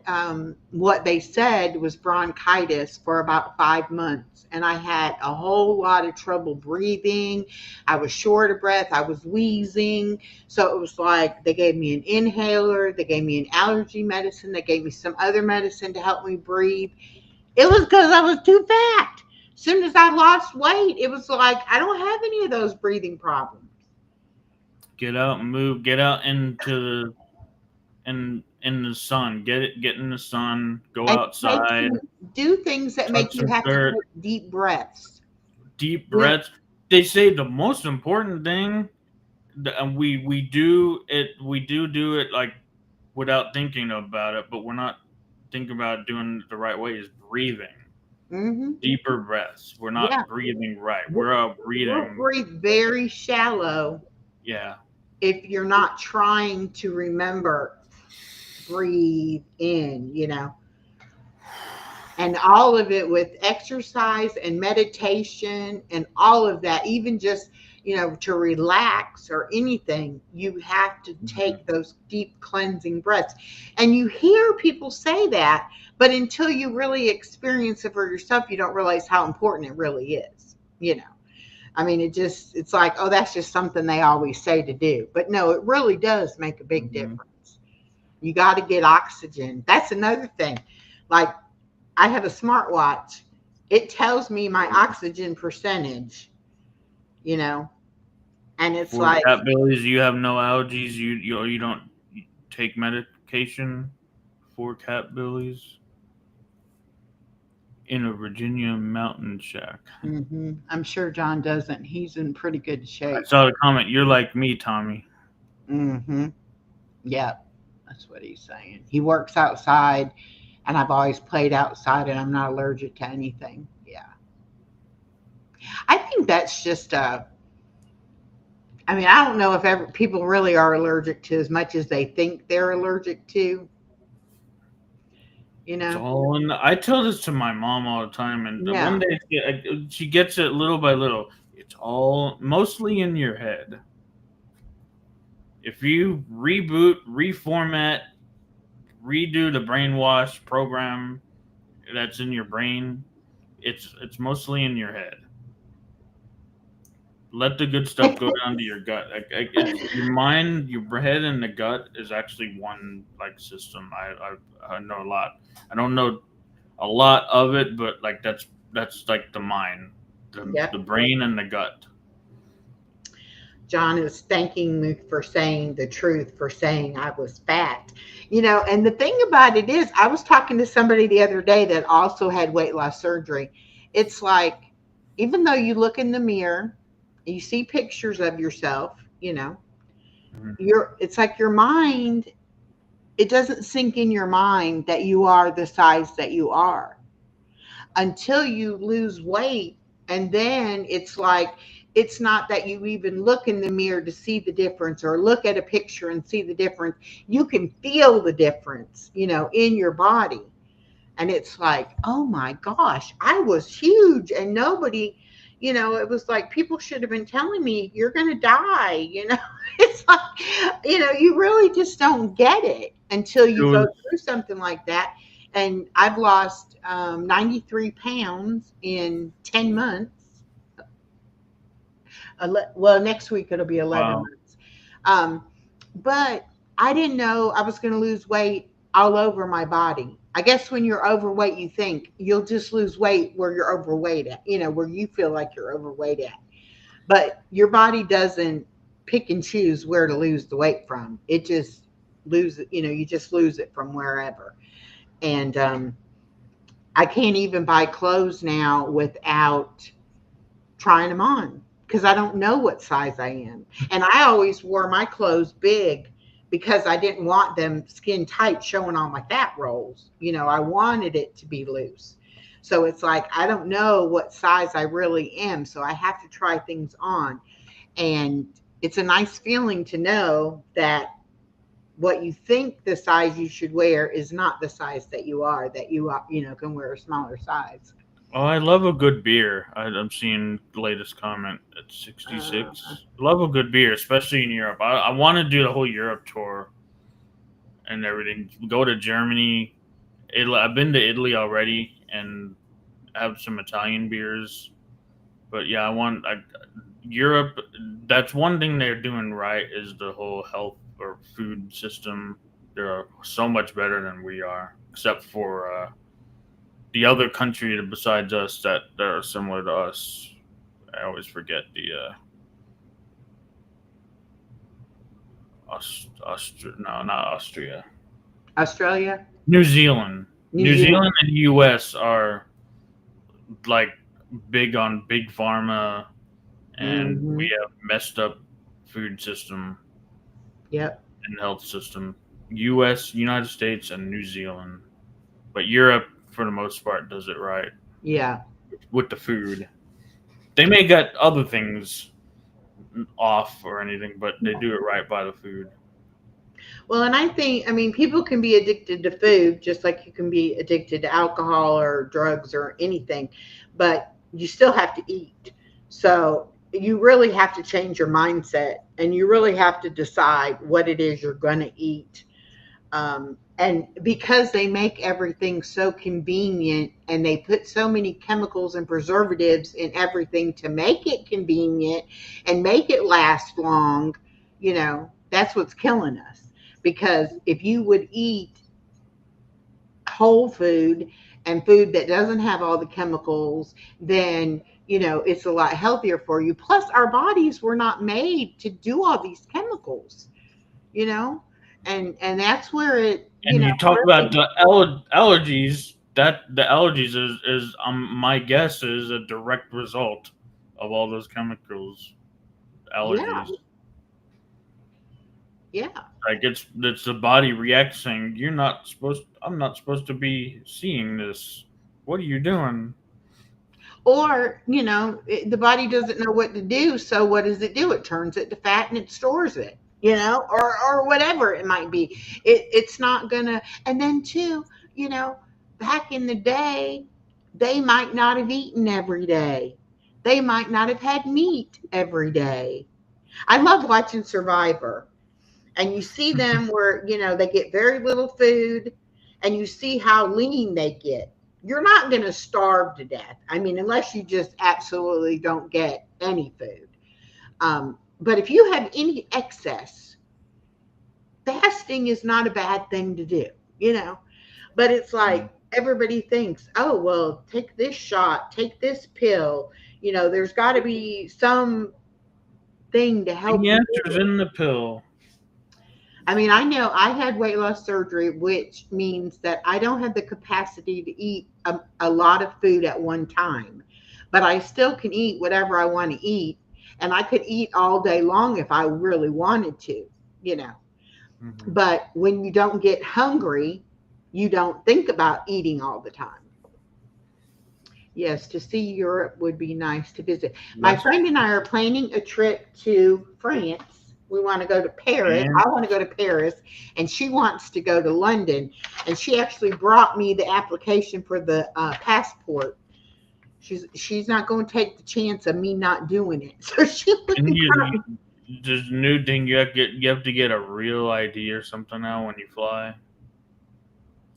what they said was bronchitis for about 5 months, and I had a whole lot of trouble breathing. I was short of breath. I was wheezing. So it was like they gave me an inhaler, they gave me an allergy medicine, they gave me some other medicine to help me breathe. It was because I was too fat. As soon as I lost weight, it was like I don't have any of those breathing problems. Get out and move. Get out into the in the sun. Get in the sun. Go And take outside. some, do things that make Touch you some have to dirt. take deep breaths. Deep Yeah. breaths. They say the most important thing, and we do it. We do it like without thinking about it, but we're not thinking about doing it the right way. Is breathing. Hmm. Deeper breaths. We're Yeah. not breathing right. We'll, We're we'll breathing. breathe very shallow Yeah. if you're not trying to remember breathe in, and all of it with exercise and meditation and all of that, even just to relax or anything, you have to take those deep cleansing breaths. And you hear people say that, but until you really experience it for yourself, you don't realize how important it really is. I mean, it's like, oh, that's just something they always say to do, but no, it really does make a big Mhm. difference. You got to get oxygen. That's another thing. Like, I have a smartwatch. It tells me my oxygen percentage, you know, and it's For like, cat bellies, you have no allergies. You don't take medication for cat bellies in a Virginia mountain shack. I'm sure John doesn't. He's in pretty good I shape. saw the comment. You're like me, Tommy. hmm Yeah, that's what he's saying. He works outside, and I've always played outside, and I'm not allergic to anything. Yeah. I think that's just I mean, I don't know if people really are allergic to as much as they think they're allergic to, you It's know? all in. I tell this to my mom all the time, and one Yeah. day she gets it little by little. It's all mostly in your head. If you reboot, reformat, redo the brainwash program that's in your brain, it's mostly in your head. Let the good stuff go down to your gut. It's your mind, your head, and the gut is actually one like system. I know a lot. I don't know a lot of it, but like that's like the mind, Yep. the brain, and the gut. John is thanking me for saying the truth, for saying I was fat. And the thing about it is, I was talking to somebody the other day that also had weight loss surgery. It's like, even though you look in the mirror, you see pictures of yourself, Mhm. it's like your mind, it doesn't sink in your mind that you are the size that you are until you lose weight. And then it's like, it's not that you even look in the mirror to see the difference or look at a picture and see the difference. You can feel the difference, in your body. And it's like, oh my gosh, I was huge, and nobody, it was like people should have been telling me you're going to die. It's like, you really just don't get it until It you go was through something like that. And I've lost 93 pounds in 10 months. Well, next week it'll be 11 wow. months. Um, but I didn't know I was going to lose weight all over my body. I guess when you're overweight, you think you'll just lose weight where you're overweight at, where you feel like you're overweight at. But your body doesn't pick and choose where to lose the weight from. It just you just lose it from wherever. And I can't even buy clothes now without trying them on because I don't know what size I am. And I always wore my clothes big because I didn't want them skin tight showing all my fat rolls. I wanted it to be loose. So it's like, I don't know what size I really am. So I have to try things on. And it's a nice feeling to know that what you think the size you should wear is not the size that you are, can wear a smaller size. Oh, I love a good beer. I'm seeing the latest comment at Uh, 66. Love a good beer, especially in Europe. I want to do the whole Europe tour and everything. Go to Germany. Italy. I've been to Italy already and have some Italian beers. But yeah, Europe. That's one thing they're doing right is the whole health or food system. They're so much better than we are, except for the other country besides us that are similar to us. I always forget the no, not Austria. Australia, New Zealand. New New Zealand. Zealand and US are like big on big pharma, and we Hmm. have messed up food system Yep. and health system. US, United States, and New Zealand. But Europe, for the most part, does it right Yeah. with the food. They may get other things off or anything, but they do it right by the food. Well, and I mean, people can be addicted to food just like you can be addicted to alcohol or drugs or anything, but you still have to eat. So you really have to change your mindset and you really have to decide what it is you're going to eat. And because they make everything so convenient and they put so many chemicals and preservatives in everything to make it convenient and make it last long, that's what's killing us. Because if you would eat whole food and food that doesn't have all the chemicals, then it's a lot healthier for you. Plus, our bodies were not made to do all these chemicals, you know, and that's where it, And you talk about really, the allergies. That the allergies is my guess is a direct result of all those chemicals. yeah, Allergies. yeah. Like it's the body reacting. You're not supposed. I'm not supposed to be seeing this. What are you doing? Or, the body doesn't know what to do. So what does it do? It turns it to fat and it stores it, or whatever it might be. It's not gonna, and then too, back in the day, they might not have eaten every day. They might not have had meat every day. I love watching Survivor, and you see them where they get very little food, and you see how lean they get. You're not going to starve to death, I mean, unless you just absolutely don't get any food. But if you have any excess, fasting is not a bad thing to do, but it's like everybody thinks, oh well, take this shot, take this pill, there's got to be some thing to help The you do answer's it. in the pill. I mean, I know I had weight loss surgery, which means that I don't have the capacity to eat a lot of food at one time, but I still can eat whatever I want to eat. And I could eat all day long if I really wanted to, you know. Hmm. But when you don't get hungry, you don't think about eating all the time. Yes, to see Europe would be nice to visit. My That's friend and I are planning a trip to France. We want to go to Paris. and I want to go to Paris, and she wants to go to London. And she actually brought me the application for the passport. She's not going to take the chance of me not doing it. So she and got me. there's a new thing you have to get a real ID or something now when you fly,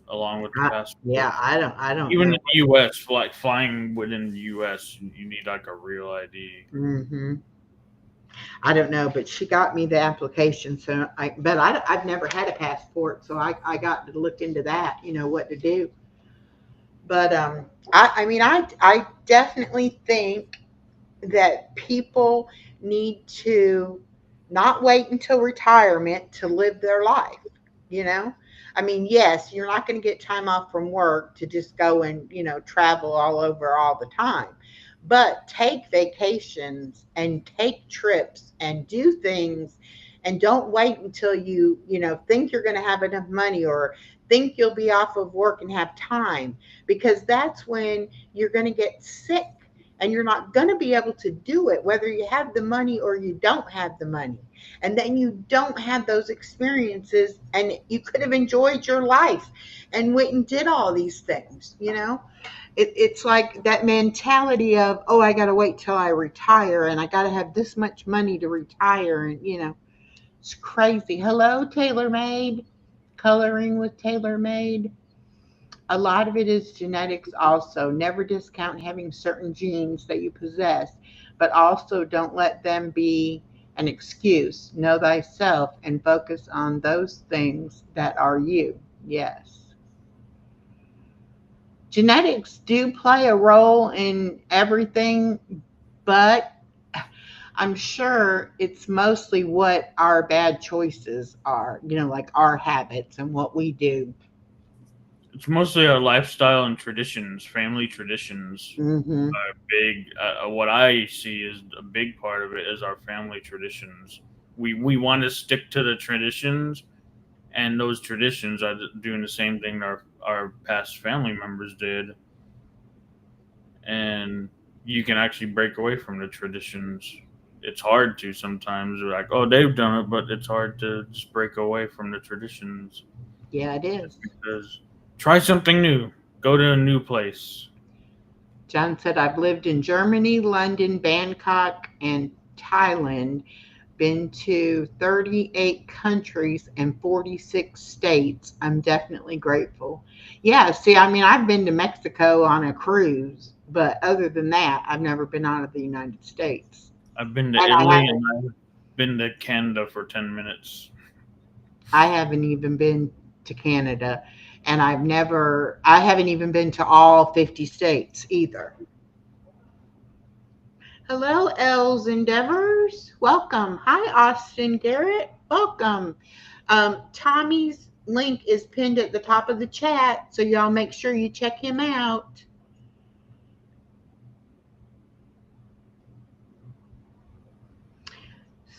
along with the passport. Yeah, I don't Even in know. the U.S., like flying within the U.S., you need like a real ID. Hmm. I don't know, but she got me the application. So I've never had a passport, so I got to look into that. What to do. But I mean, I definitely think that people need to not wait until retirement to live their life. You know, I mean, yes, you're not going to get time off from work to just go and travel all over all the time, but take vacations and take trips and do things, and don't wait until you think you're going to have enough money or think you'll be off of work and have time, because that's when you're going to get sick And you're not going to be able to do it whether you have the money or you don't have the money. And then you don't have those experiences, and you could have enjoyed your life and went and did all these things, it's like that mentality of, oh, I got to wait till I retire and I got to have this much money to retire. And, it's crazy. Hello, TaylorMade, coloring with TaylorMade. A lot of it is genetics also. Never discount having certain genes that you possess, but also don't let them be an excuse. Know thyself and focus on those things that are you. Yes. Genetics do play a role in everything, but I'm sure it's mostly what our bad choices are, like our habits and what we do. It's mostly our lifestyle and traditions, family traditions. Hmm. Big, what I see is a big part of it is our family traditions. We want to stick to the traditions, and those traditions are doing the same thing our past family members did, and you can actually break away from the traditions. It's hard to sometimes. Like, oh, they've done it, but it's hard to just break away from the traditions. Yeah, it Just is. because try something new, go to a new place. John said, I've lived in Germany, London, Bangkok, and Thailand, been to 38 countries and 46 states. I'm definitely grateful. Yeah, see, I mean, I've been to Mexico on a cruise, but other than that, I've never been out of the United States. I've been to And I Italy haven't, and I've been to Canada for 10 minutes. I haven't even been to Canada, and I haven't even been to all 50 states either. Hello, Els Endeavors. Welcome. Hi, Austin Garrett. Welcome. Tommy's link is pinned at the top of the chat, so y'all make sure you check him out.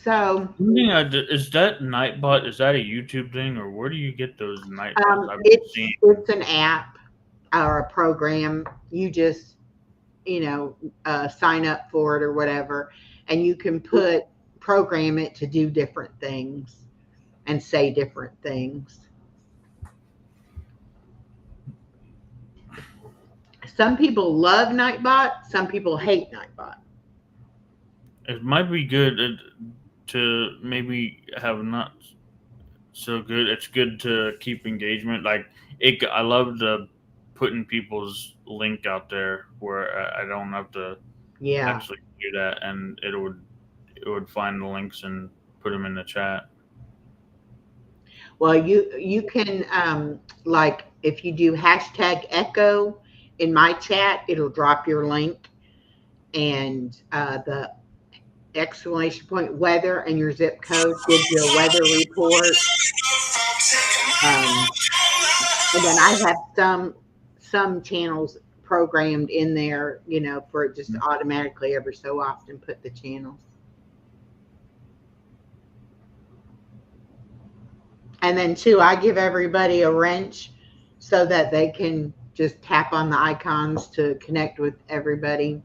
So, Is that Nightbot? Is that a YouTube thing, or where do you get those Nightbots? I've seen. it's an app or a program. You just sign up for it or whatever, and you can program it to do different things and say different things. Some people love Nightbot. Some people hate Nightbot. It might be good to maybe have not so good. It's good to keep engagement. Like I love the putting people's link out there where I don't have to Yeah. actually do that, and it would find the links and put them in the chat. Well, you can like if you do hashtag echo in my chat, it'll drop your link and the exclamation point weather and your zip code gives you a weather report. Um, and then I have some channels programmed in there, for it just automatically every so often put the channels. And then too, I give everybody a wrench so that they can just tap on the icons to connect with everybody.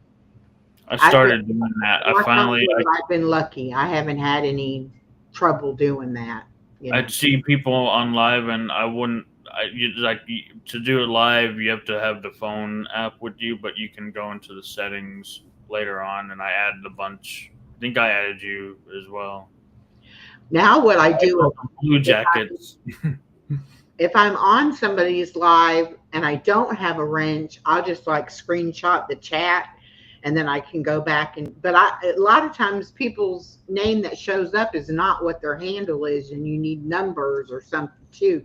I started doing that. I've been lucky. I haven't had any trouble doing that. I'd see people on live, and I wouldn't. To do it live, you have to have the phone app with you, but you can go into the settings later on, and I added a bunch. I think I added you as well. Now what I do Blue Jackets. If I'm on somebody's live and I don't have a wrench, I'll just like screenshot the chat and then I can go back but a lot of times people's name that shows up is not what their handle is, and you need numbers or something too,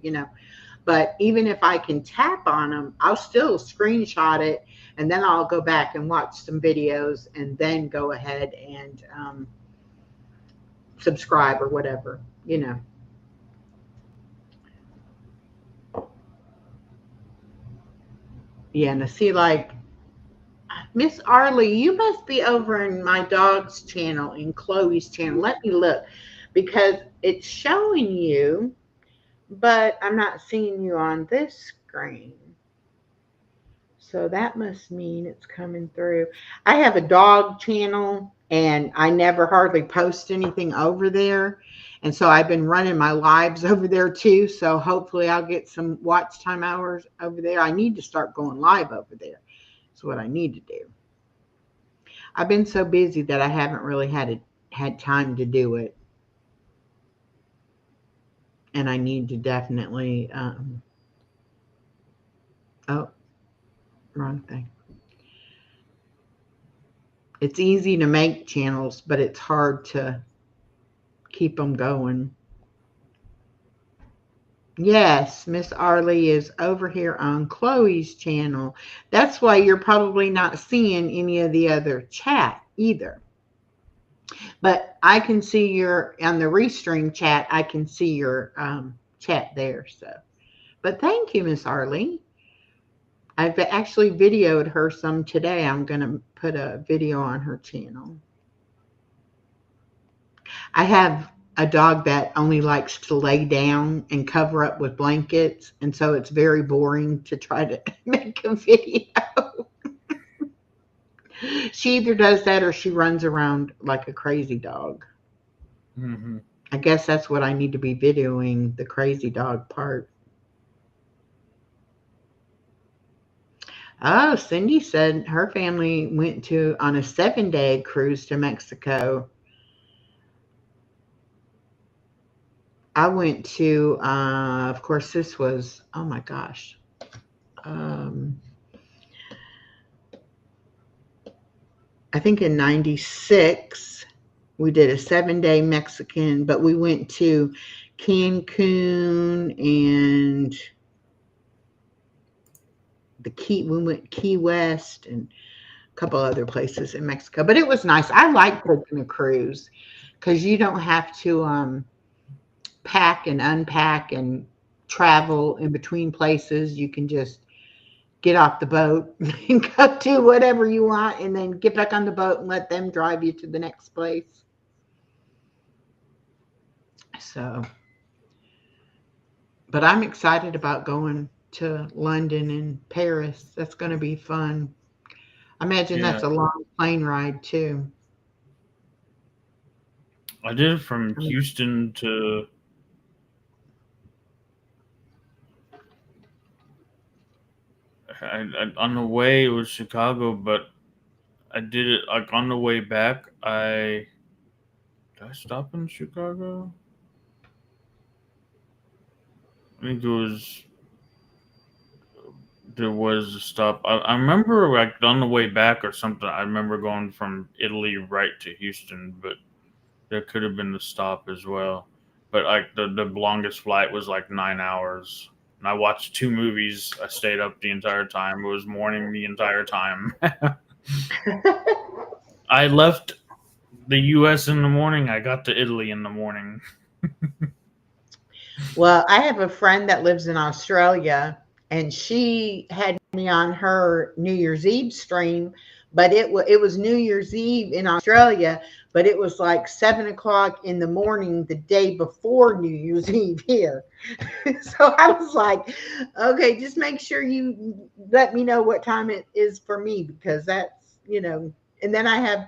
But even if I can tap on them, I'll still screenshot it and then I'll go back and watch some videos and then go ahead and subscribe or whatever. Yeah, and to see like Miss Arlie, you must be over in my dog's channel, in Chloe's channel. Let me look because it's showing you, but I'm not seeing you on this screen. So that must mean it's coming through. I have a dog channel and I never hardly post anything over there. And so I've been running my lives over there too. So hopefully I'll get some watch time hours over there. I need to start going live over there. That's what I need to do. I've been so busy that I haven't really had time to do it. And I need to definitely oh, wrong thing. It's easy to make channels, but it's hard to keep them going. Yes, Miss Arlie is over here on Chloe's channel. That's why you're probably not seeing any of the other chat either. But I can see your, on the Restream chat, I can see your chat there. So, but thank you, Miss Arlie. I've actually videoed her some today. I'm going to put a video on her channel. I have a dog that only likes to lay down and cover up with blankets, and so it's very boring to try to make a video. She either does that or she runs around like a crazy dog. Mm-hmm. I guess that's what I need to be videoing, the crazy dog part. Oh, Cindy said her family went on a 7-day cruise to Mexico. I went to, of course, this was, oh my gosh. I think in 96, we did a 7-day Mexican, but we went to Cancun and we went Key West and a couple other places in Mexico, but it was nice. I like taking a cruise because you don't have to pack and unpack and travel in between places. You can just get off the boat and go do whatever you want and then get back on the boat and let them drive you to the next place. So, but I'm excited about going to London and Paris. That's going to be fun. I imagine Yeah, that's a long plane ride too. I did it from Houston to. On the way it was Chicago, but I did it like on the way back. Did I stop in Chicago? I think there was a stop. I remember like on the way back or something. I remember going from Italy right to Houston, but there could have been the stop as well. But like the longest flight was like 9 hours. And I watched 2 movies. I stayed up the entire time. It was morning the entire time. I left the U.S. in the morning. I got to Italy in the morning. Well, I have a friend that lives in Australia, and she had me on her New Year's Eve stream, but it was New Year's Eve in Australia, but it was like 7 o'clock in the morning the day before New Year's Eve here. So I was like, okay, just make sure you let me know what time it is for me because that's. And then I have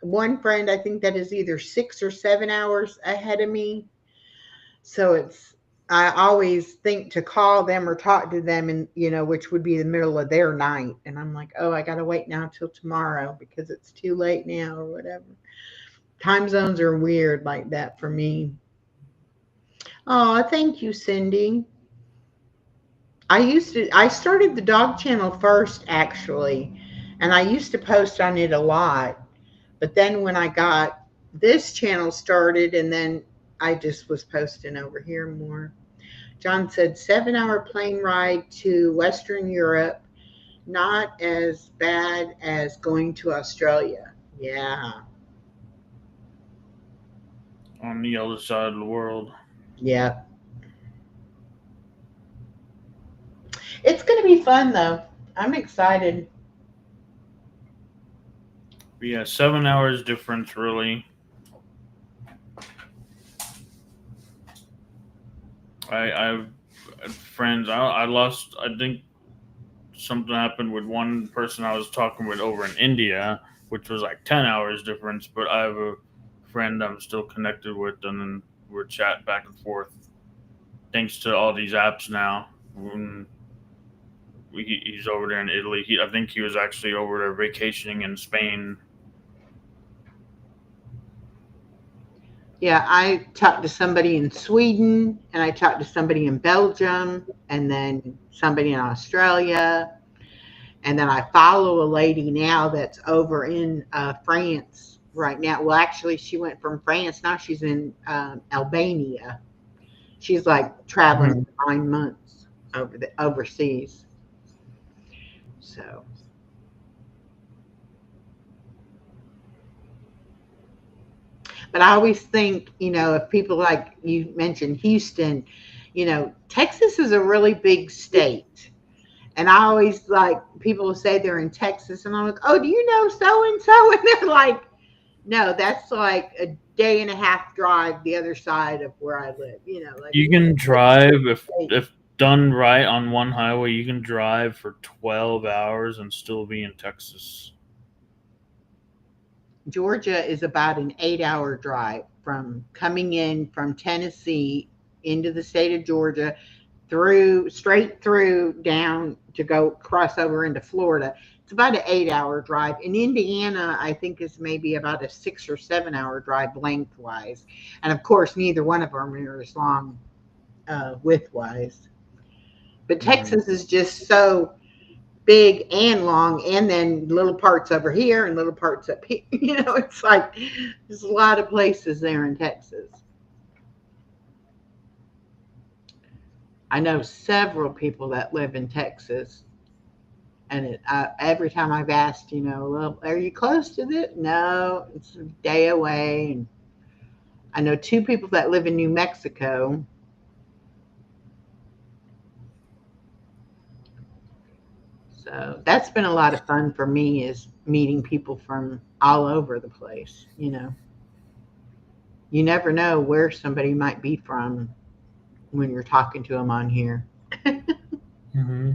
one friend I think that is either 6 or 7 hours ahead of me. So I always think to call them or talk to them and, which would be the middle of their night. And I'm like, oh, I got to wait now till tomorrow because it's too late now or whatever. Time zones are weird like that for me. Oh, thank you, Cindy. I started the dog channel first actually, and I used to post on it a lot. But then when I got this channel started and then I just was posting over here more. John said 7-hour plane ride to Western Europe, not as bad as going to Australia. Yeah. On the other side of the world. Yeah. It's going to be fun though. I'm excited. But yeah, 7 hours difference really. I've friends. I lost. I think something happened with one person I was talking with over in India, which was like 10 hours difference. But I have a friend I'm still connected with, and then we're chatting back and forth. Thanks to all these apps now. He's over there in Italy. I think he was actually over there vacationing in Spain. Yeah, I talked to somebody in Sweden, and I talked to somebody in Belgium, and then somebody in Australia. And then I follow a lady now that's over in France right now. Well, actually, she went from France. Now she's in Albania. She's like traveling for 9 months overseas. So, but I always think, if people like you mentioned Houston, Texas is a really big state. And I always like people will say they're in Texas, and I'm like, oh, do you know so and so? And they're like, no, that's like a day and a half drive the other side of where I live. Like You can drive if done right on one highway. You can drive for 12 hours and still be in Texas. Georgia is about an 8-hour drive from coming in from Tennessee into the state of Georgia, straight through down to go cross over into Florida. It's about an 8-hour drive. In Indiana, I think is maybe about a 6 or 7-hour drive lengthwise. And of course, neither one of them are as long widthwise. But Texas is just so big and long, and then little parts over here and little parts up here. It's like there's a lot of places there in Texas. I know several people that live in Texas, and every time I've asked, well, are you close to this? No, it's a day away. And I know 2 people that live in New Mexico. So that's been a lot of fun for me, is meeting people from all over the place. You never know where somebody might be from when you're talking to them on here. Mm-hmm.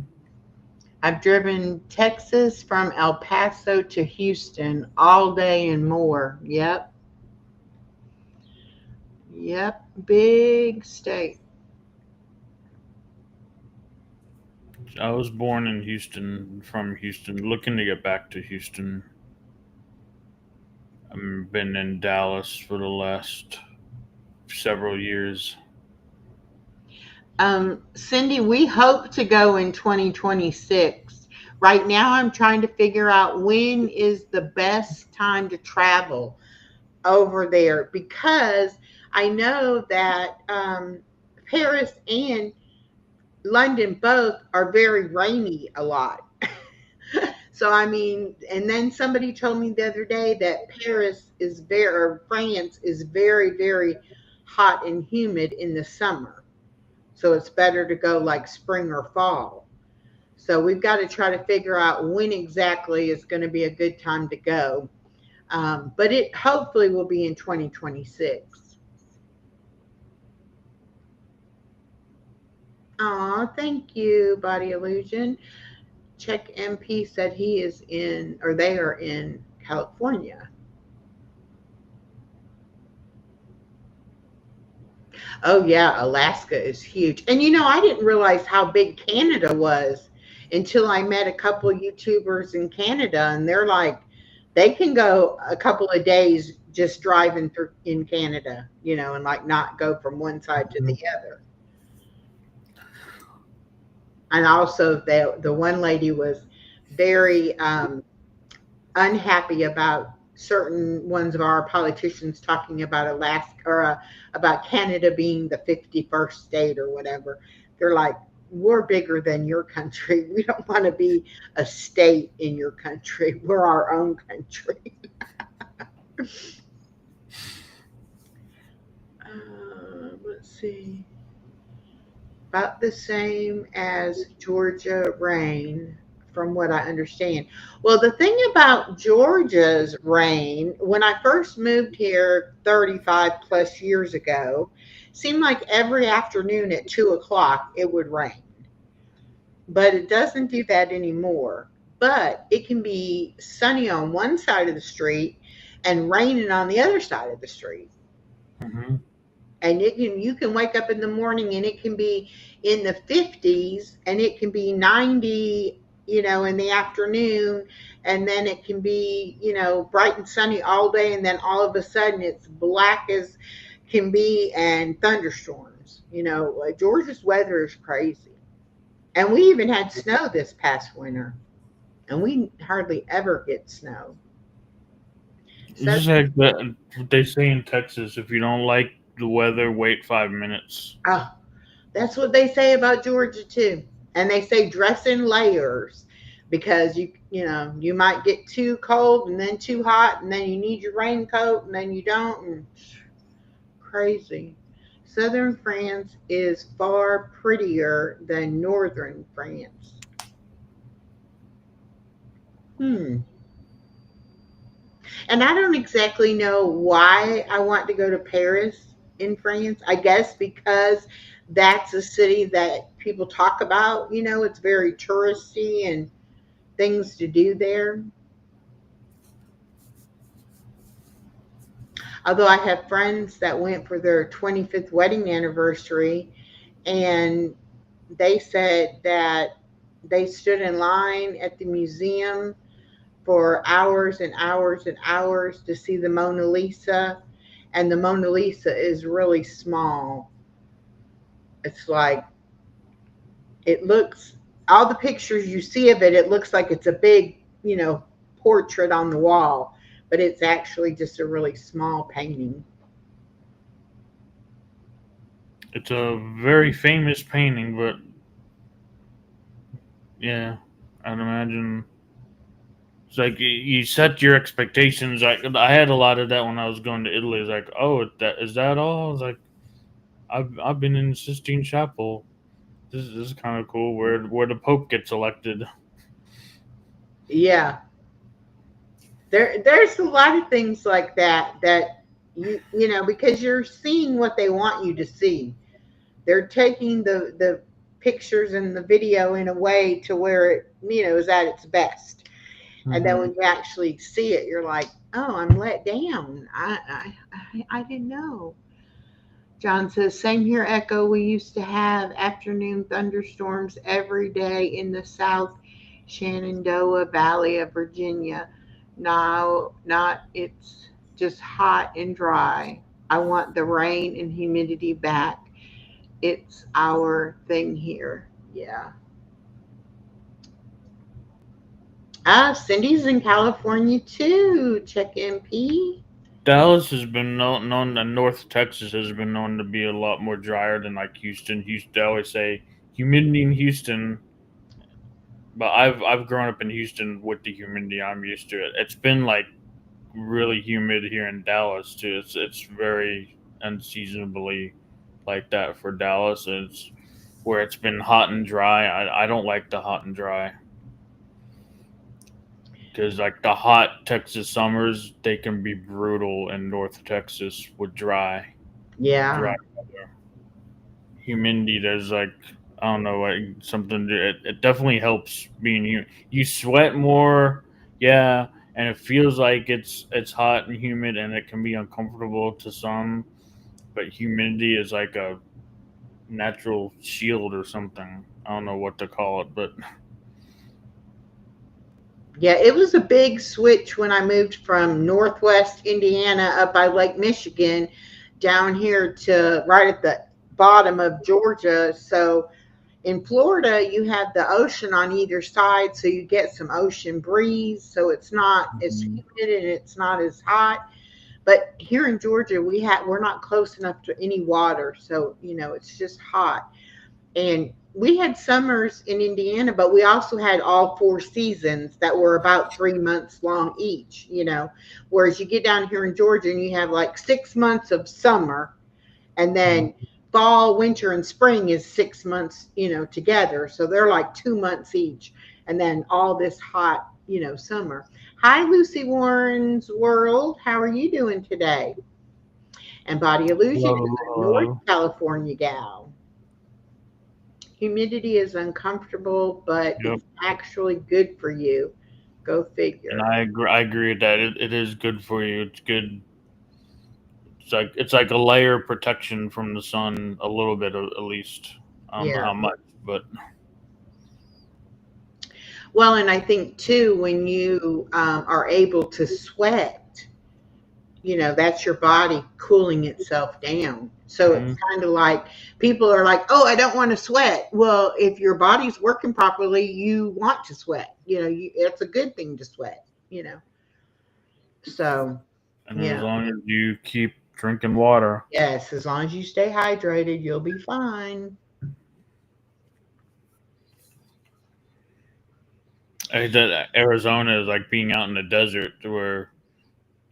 I've driven Texas from El Paso to Houston all day and more. Yep. Big state. I was born in Houston, from Houston, looking to get back to Houston. I've been in Dallas for the last several years. Cindy, we hope to go in 2026. Right now, I'm trying to figure out when is the best time to travel over there, because I know that Paris and London both are very rainy a lot. So, and then somebody told me the other day that France is very, very hot and humid in the summer. So it's better to go like spring or fall. So we've got to try to figure out when exactly is going to be a good time to go. But it hopefully will be in 2026. Aw, thank you, Body Illusion. Check MP said they are in California. Oh yeah, Alaska is huge. And I didn't realize how big Canada was until I met a couple of YouTubers in Canada, and they're like, they can go a couple of days just driving through in Canada, and like not go from one side to the other. And also the one lady was very unhappy about certain ones of our politicians talking about Alaska, or about Canada being the 51st state or whatever. They're like, we're bigger than your country. We don't want to be a state in your country. We're our own country. Let's see. About the same as Georgia rain, from what I understand. Well, the thing about Georgia's rain, when I first moved here 35 plus years ago, seemed like every afternoon at 2 o'clock it would rain. but it doesn't do that anymore. But it can be sunny on one side of the street and raining on the other side of the street. Hmm. And you can wake up in the morning and it can be in the 50s and it can be 90, in the afternoon, and then it can be, bright and sunny all day, and then all of a sudden it's black as can be and thunderstorms. Georgia's weather is crazy. And we even had snow this past winter, and we hardly ever get snow. It's So, just like that. They say in Texas, if you don't like the weather, wait 5 minutes. oh, that's what they say about Georgia too. And they say dress in layers because you might get too cold and then too hot and then you need your raincoat and then you don't, and crazy. Southern France is far prettier than northern France. Hmm. And I don't exactly know why I want to go to Paris in France. I guess because that's a city that people talk about. It's very touristy and things to do there. Although I have friends that went for their 25th wedding anniversary, and they said that they stood in line at the museum for hours and hours and hours to see the Mona Lisa, and the Mona Lisa is really small. It's like it looks all the pictures you see of it, it looks like it's a big, portrait on the wall, but it's actually just a really small painting. It's a very famous painting, but yeah, I'd imagine it's like you set your expectations. Like I had a lot of that when I was going to Italy. It's like, oh, that is that all? I was like, I've been in the Sistine Chapel. This is kind of cool. Where the Pope gets elected. Yeah, there's a lot of things like that because you're seeing what they want you to see. They're taking the pictures and the video in a way to where it is at its best. And then Hmm. when you actually see it, you're like, oh, I'm let down. I didn't know. John says, same here, Echo. We used to have afternoon thunderstorms every day in the South Shenandoah Valley of Virginia. Now, not it's just hot and dry. I want the rain and humidity back. It's our thing here. Yeah. Cindy's in California too. Check MP. Dallas has been known, and North Texas has been known to be a lot more drier than like Houston. Houston, they always say humidity in Houston, but I've grown up in Houston with the humidity. I'm used to it. It's been like really humid here in Dallas too. It's very unseasonably like that for Dallas. It's where it's been hot and dry. I don't like the hot and dry because like the hot Texas summers, they can be brutal in North Texas with dry Yeah. weather. Humidity. There's like I don't know, like something. It definitely helps being humid. You sweat more, yeah, and it feels like it's hot and humid, and it can be uncomfortable to some. But humidity is like a natural shield or something. I don't know what to call it, but Yeah, it was a big switch when I moved from Northwest Indiana up by Lake Michigan down here to right at the bottom of Georgia. So in Florida, you have the ocean on either side, so you get some ocean breeze. So it's not as Mhm. humid and it's not as hot. But here in Georgia, we're not close enough to any water, so it's just hot. And we had summers in Indiana, but we also had all four seasons that were about 3 months long each. Whereas you get down here in Georgia and you have like 6 months of summer, and then fall, winter, and spring is 6 months, together. So they're like 2 months each, and then all this hot, summer. Hi, Lucy Warren's World. How are you doing today? And Body Illusion is hello, a North hello. California gal. Humidity is uncomfortable, but Yep. it's actually good for you. Go And figure. I agree with that. It is good for you. It's good. It's like a layer of protection from the sun, a little bit at least. I don't know Yeah. how much, but Well, and I think too, when you are able to sweat, that's your body cooling itself down. So it's mhm. kind of like people are like, oh, I don't want to sweat. Well, if your body's working properly, you want to sweat. It's a good thing to sweat, you know. So, And as yeah. long as you keep drinking water, Yes, as long as you stay hydrated, you'll be fine. Arizona is like being out in the desert, where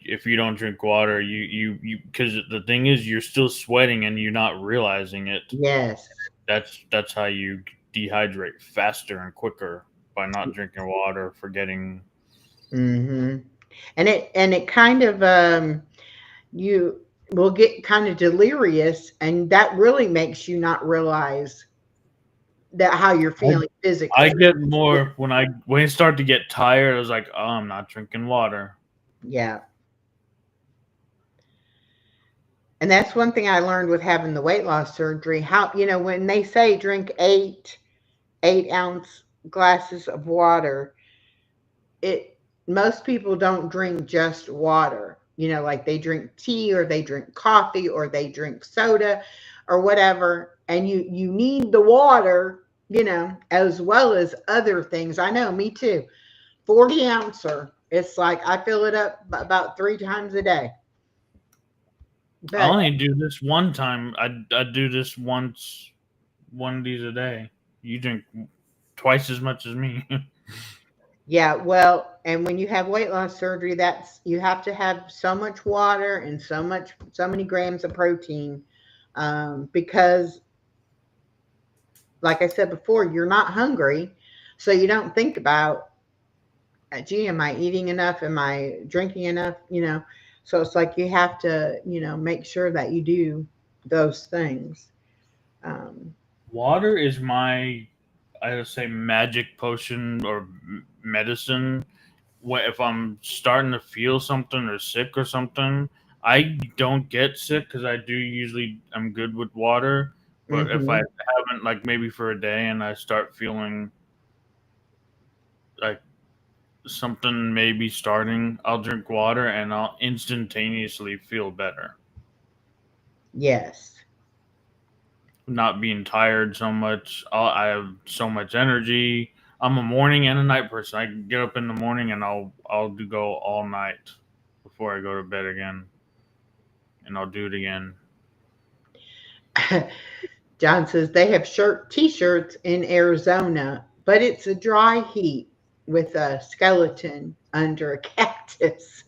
if you don't drink water, you because the thing is you're still sweating and you're not realizing it. Yes. That's how you dehydrate faster and quicker by not drinking water, forgetting. Mhm. And it kind of you will get kind of delirious, and that really makes you not realize that how you're feeling I physically. get more when I start to get tired. I was like, oh, I'm not drinking water. Yeah. And that's one thing I learned with having the weight loss surgery. How, when they say drink 8-ounce glasses of water, it most people don't drink just water. Like they drink tea or they drink coffee or they drink soda or whatever. And you need the water, as well as other things. I know, me too. 40 ouncer. It's like I fill it up about 3 times a day. I But only do this one time. I do this once, one of these a day. You drink twice as much as me. yeah, well, and when you have weight loss surgery, that's you have to have so much water and so many grams of protein, because, like I said before, you're not hungry, so you don't think about, gee, am I eating enough? Am I drinking enough? So it's like you have to, make sure that you do those things. Um, Water is my, I would say, magic potion or medicine. If I'm starting to feel something or sick or something, I don't get sick because I do usually I'm good with water. But if I mhm. haven't, like maybe for a day, and I start feeling like something maybe starting, I'll drink water and I'll instantaneously feel better. Yes. Not being tired so much. I have so much energy. I'm a morning and a night person. I can get up in the morning and I'll do go all night before I go to bed again, and I'll do it again. John says they have t-shirts in Arizona, but it's a dry heat with a skeleton under a cactus.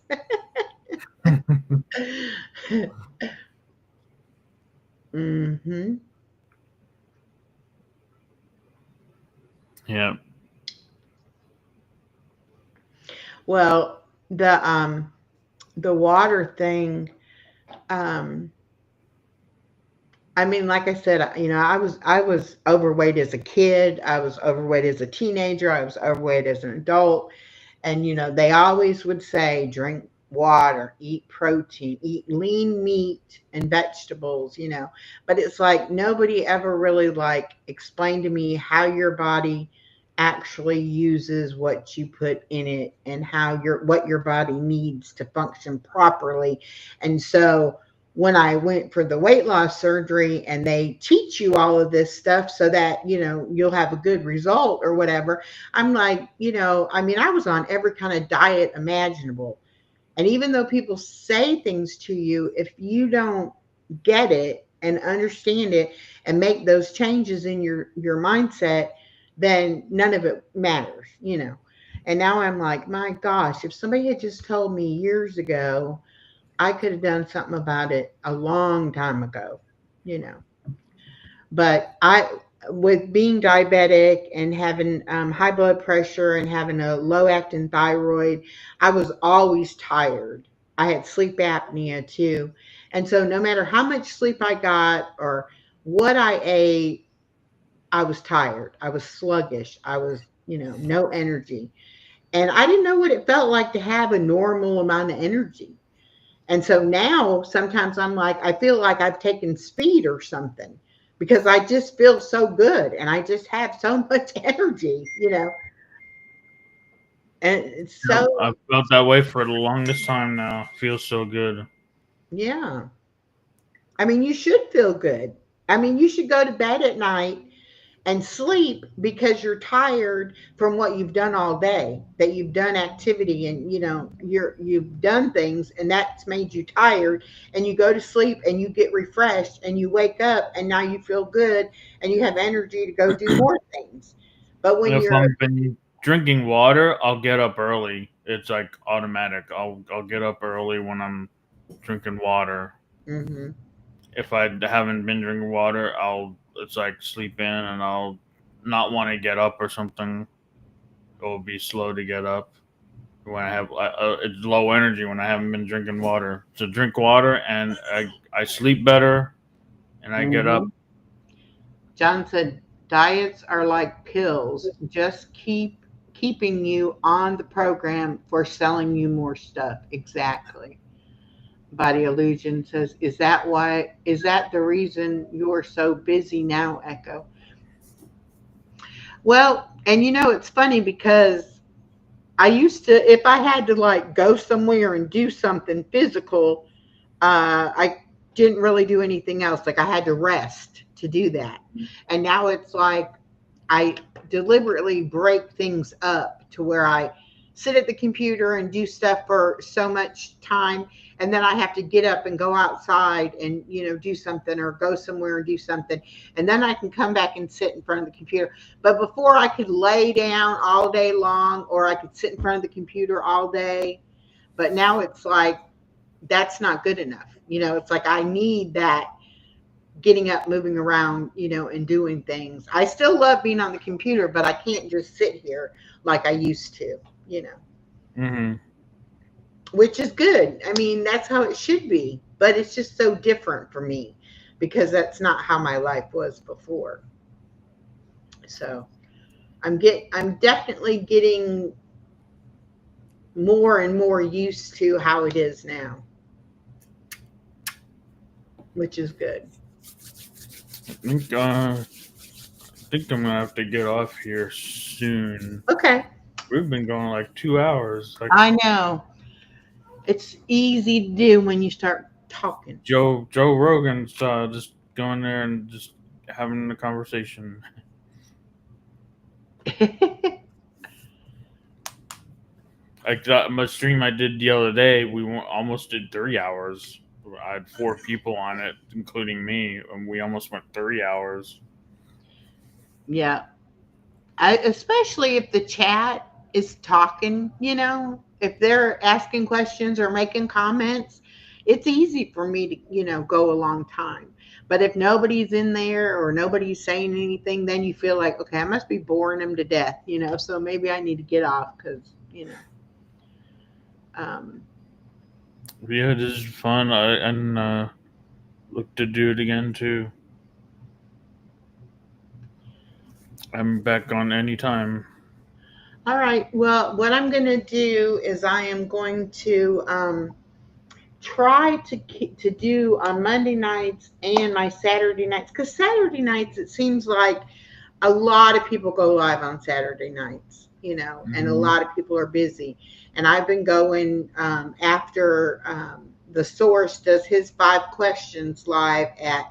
hmm Yeah, Well, the water thing, um I mean, like I said, I was overweight as a kid, I was overweight as a teenager, I was overweight as an adult. And, they always would say, drink water, eat protein, eat lean meat and vegetables. But it's like nobody ever really like explained to me how your body actually uses what you put in it and what your body needs to function properly. And so when I went for the weight loss surgery and they teach you all of this stuff so that, you'll have a good result or whatever, I'm like, I mean, I was on every kind of diet imaginable. And even though people say things to you, if you don't get it and understand it and make those changes in your mindset, then none of it matters. And now I'm like, my gosh, if somebody had just told me years ago, I could have done something about it a long time ago, you know. But with being diabetic and having high blood pressure and having a low acting thyroid, I was always tired. I had sleep apnea too. And so no matter how much sleep I got or what I ate, I was tired. I was sluggish. I was, no energy. And I didn't know what it felt like to have a normal amount of energy. And so now sometimes I'm like, I feel like I've taken speed or something because I just feel so good and I just have so much energy. And it's Yep, so, I've felt that way for the longest time now. Feels so good. yeah. I mean, you should feel good. I mean, you should go to bed at night and sleep because you're tired from what you've done all day, that you've done activity and you've done things and that's made you tired, and you go to sleep and you get refreshed and you wake up and now you feel good and you have energy to go do more things. But when If you're I'm been drinking water, I'll get up early. It's like automatic. I'll get up early when I'm drinking water. Mhm. If I haven't been drinking water, it's like sleep in and I'll not want to get up or something. It'll be slow to get up when I have it's low energy when I haven't been drinking water. So drink water and I sleep better and I get up. Mhm. John said diets are like pills, just keeping you on the program for selling you more stuff. Exactly. Body Illusion says, is that the reason you're so busy now, Echo? Well, and it's funny because I used to, if I had to like go somewhere and do something physical, I didn't really do anything else. Like I had to rest to do that. And now it's like I deliberately break things up to where I sit at the computer and do stuff for so much time, and then I have to get up and go outside and do something or go somewhere and do something, and then I can come back and sit in front of the computer. But before, I could lay down all day long or I could sit in front of the computer all day. But now it's like that's not good enough. It's like I need that getting up, moving around, and doing things. I still love being on the computer, but I can't just sit here like I used to, you know, Hmm. which is good. I mean, that's how it should be, but it's just so different for me because that's not how my life was before. So I'm definitely getting more and more used to how it is now, which is good. I think I'm gonna have to get off here soon. Okay. We've been going like 2 hours. Like I know. It's easy to do when you start talking. Joe Rogan's just going there and just having the conversation. Like my stream I did the other day, almost did 3 hours. I had 4 people on it, including me, and we almost went 3 hours. Yeah. Especially if the chat is talking, if they're asking questions or making comments, it's easy for me to, go a long time. But if nobody's in there or nobody's saying anything, then you feel like, okay, I must be boring them to death, so maybe I need to get off because, um, Yeah, this is fun. And look to do it again too. I'm back on anytime. all right. Well, what I'm going to do is I am going to try to do on Monday nights and my Saturday nights, because Saturday nights it seems like a lot of people go live on Saturday nights, and a Hmm. lot of people are busy. And I've been going after the source does his 5 questions live at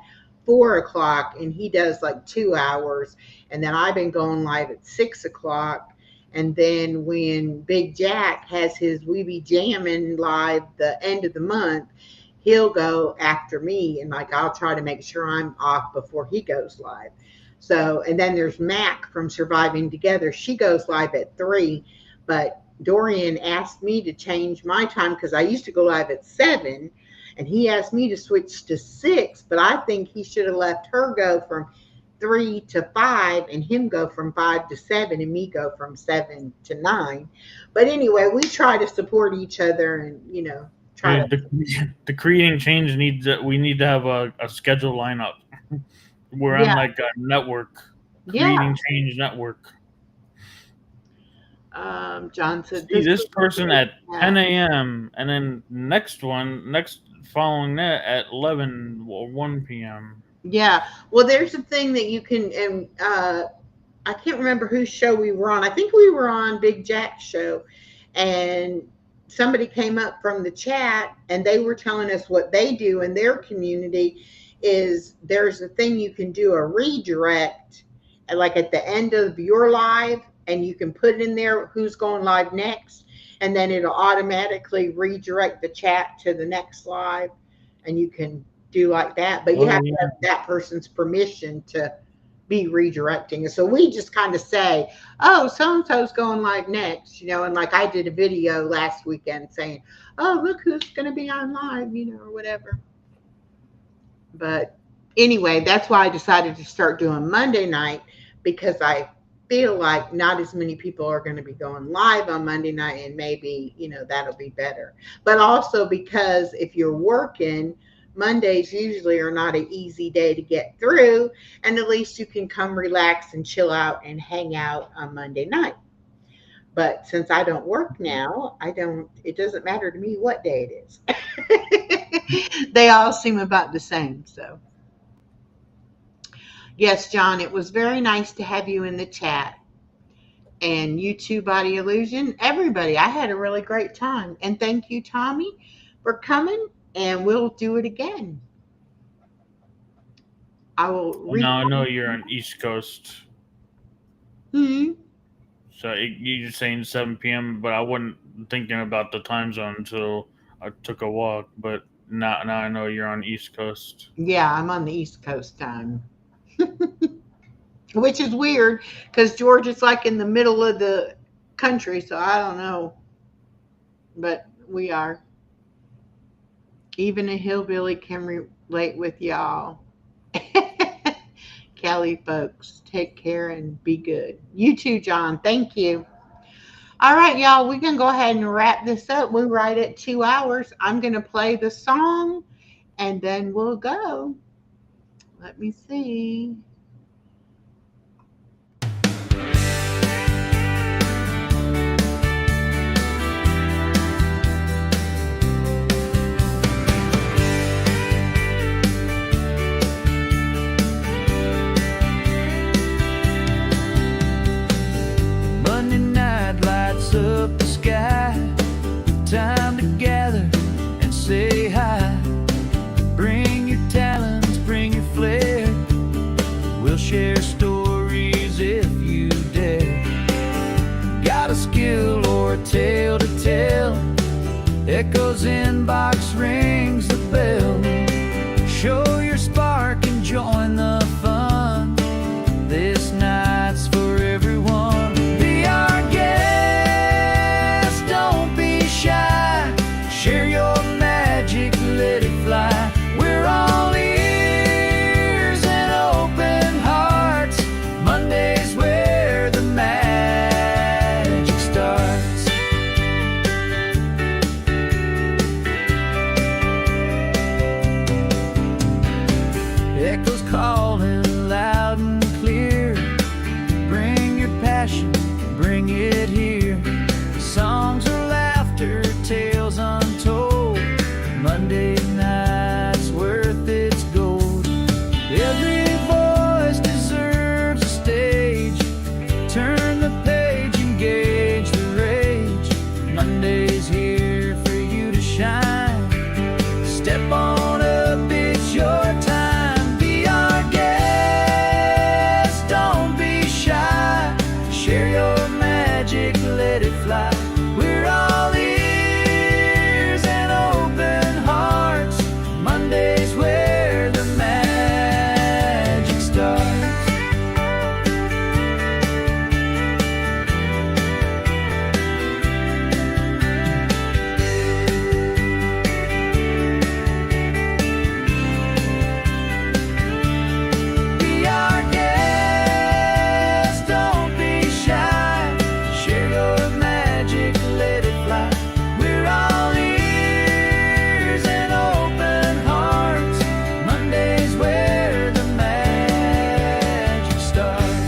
4 o'clock, and he does like 2 hours. And then I've been going live at 6 o'clock. And then when Big Jack has his We Be Jammin' live the end of the month, he'll go after me, and like I'll try to make sure I'm off before he goes live. So, and then there's Mac from Surviving Together. She goes live at 3, but Dorian asked me to change my time because I used to go live at 7, and he asked me to switch to 6, but I think he should have left her go from 3 to 5 and him go from 5 to 7 and me go from 7 to 9. But anyway, we try to support each other and, try to, The creating change needs. We need to have a schedule lineup. We're on yeah, like a network. Creating Change Network. John said See, this was person at great. 10 a.m. and then next following that at 11 or 1 p.m. Yeah. Well, there's a thing that you can, and I can't remember whose show we were on. I think we were on Big Jack's show, and somebody came up from the chat and they were telling us what they do in their community is there's a thing you can do a redirect like at the end of your live, and you can put in there who's going live next, and then it'll automatically redirect the chat to the next live, and you can do like that, but you have to have that person's permission to be redirecting. So we just kind of say, oh, so-and-so's going live next, and like I did a video last weekend saying, oh, look who's going to be on live, or whatever. But anyway, that's why I decided to start doing Monday night, because I feel like not as many people are going to be going live on Monday night, and maybe, that'll be better. But also because if you're working, Mondays usually are not an easy day to get through, and at least you can come relax and chill out and hang out on Monday night. But since I don't work now, it doesn't matter to me what day it is. They all seem about the same. So yes, John, it was very nice to have you in the chat. And you too, Body Illusion, everybody, I had a really great time. And thank you, Tommy, for coming. And we'll do it again. I will. Now I know you're on East Coast. Hmm. So you're saying 7 p.m., but I wasn't thinking about the time zone until I took a walk. But now I know you're on East Coast. Yeah, I'm on the East Coast time. Which is weird because Georgia's like in the middle of the country, so I don't know. But we are. Even a hillbilly can relate with y'all. Kelly, folks, take care and be good. You too, John. Thank you. All right, y'all, we can go ahead and wrap this up. We're right at 2 hours. I'm going to play the song, and then we'll go. Let me see. Up the sky, time to gather and say hi. Bring your talents, bring your flair. We'll share stories if you dare. Got a skill or a tale to tell? Echoes inbox, rings the bell. Show your spark and join the fun. This night's for everyone. Be our guest. Share your magic, let it fly. We're all ears and open hearts. Monday's where the magic starts. Echoes calling loud and clear. Bring your passion,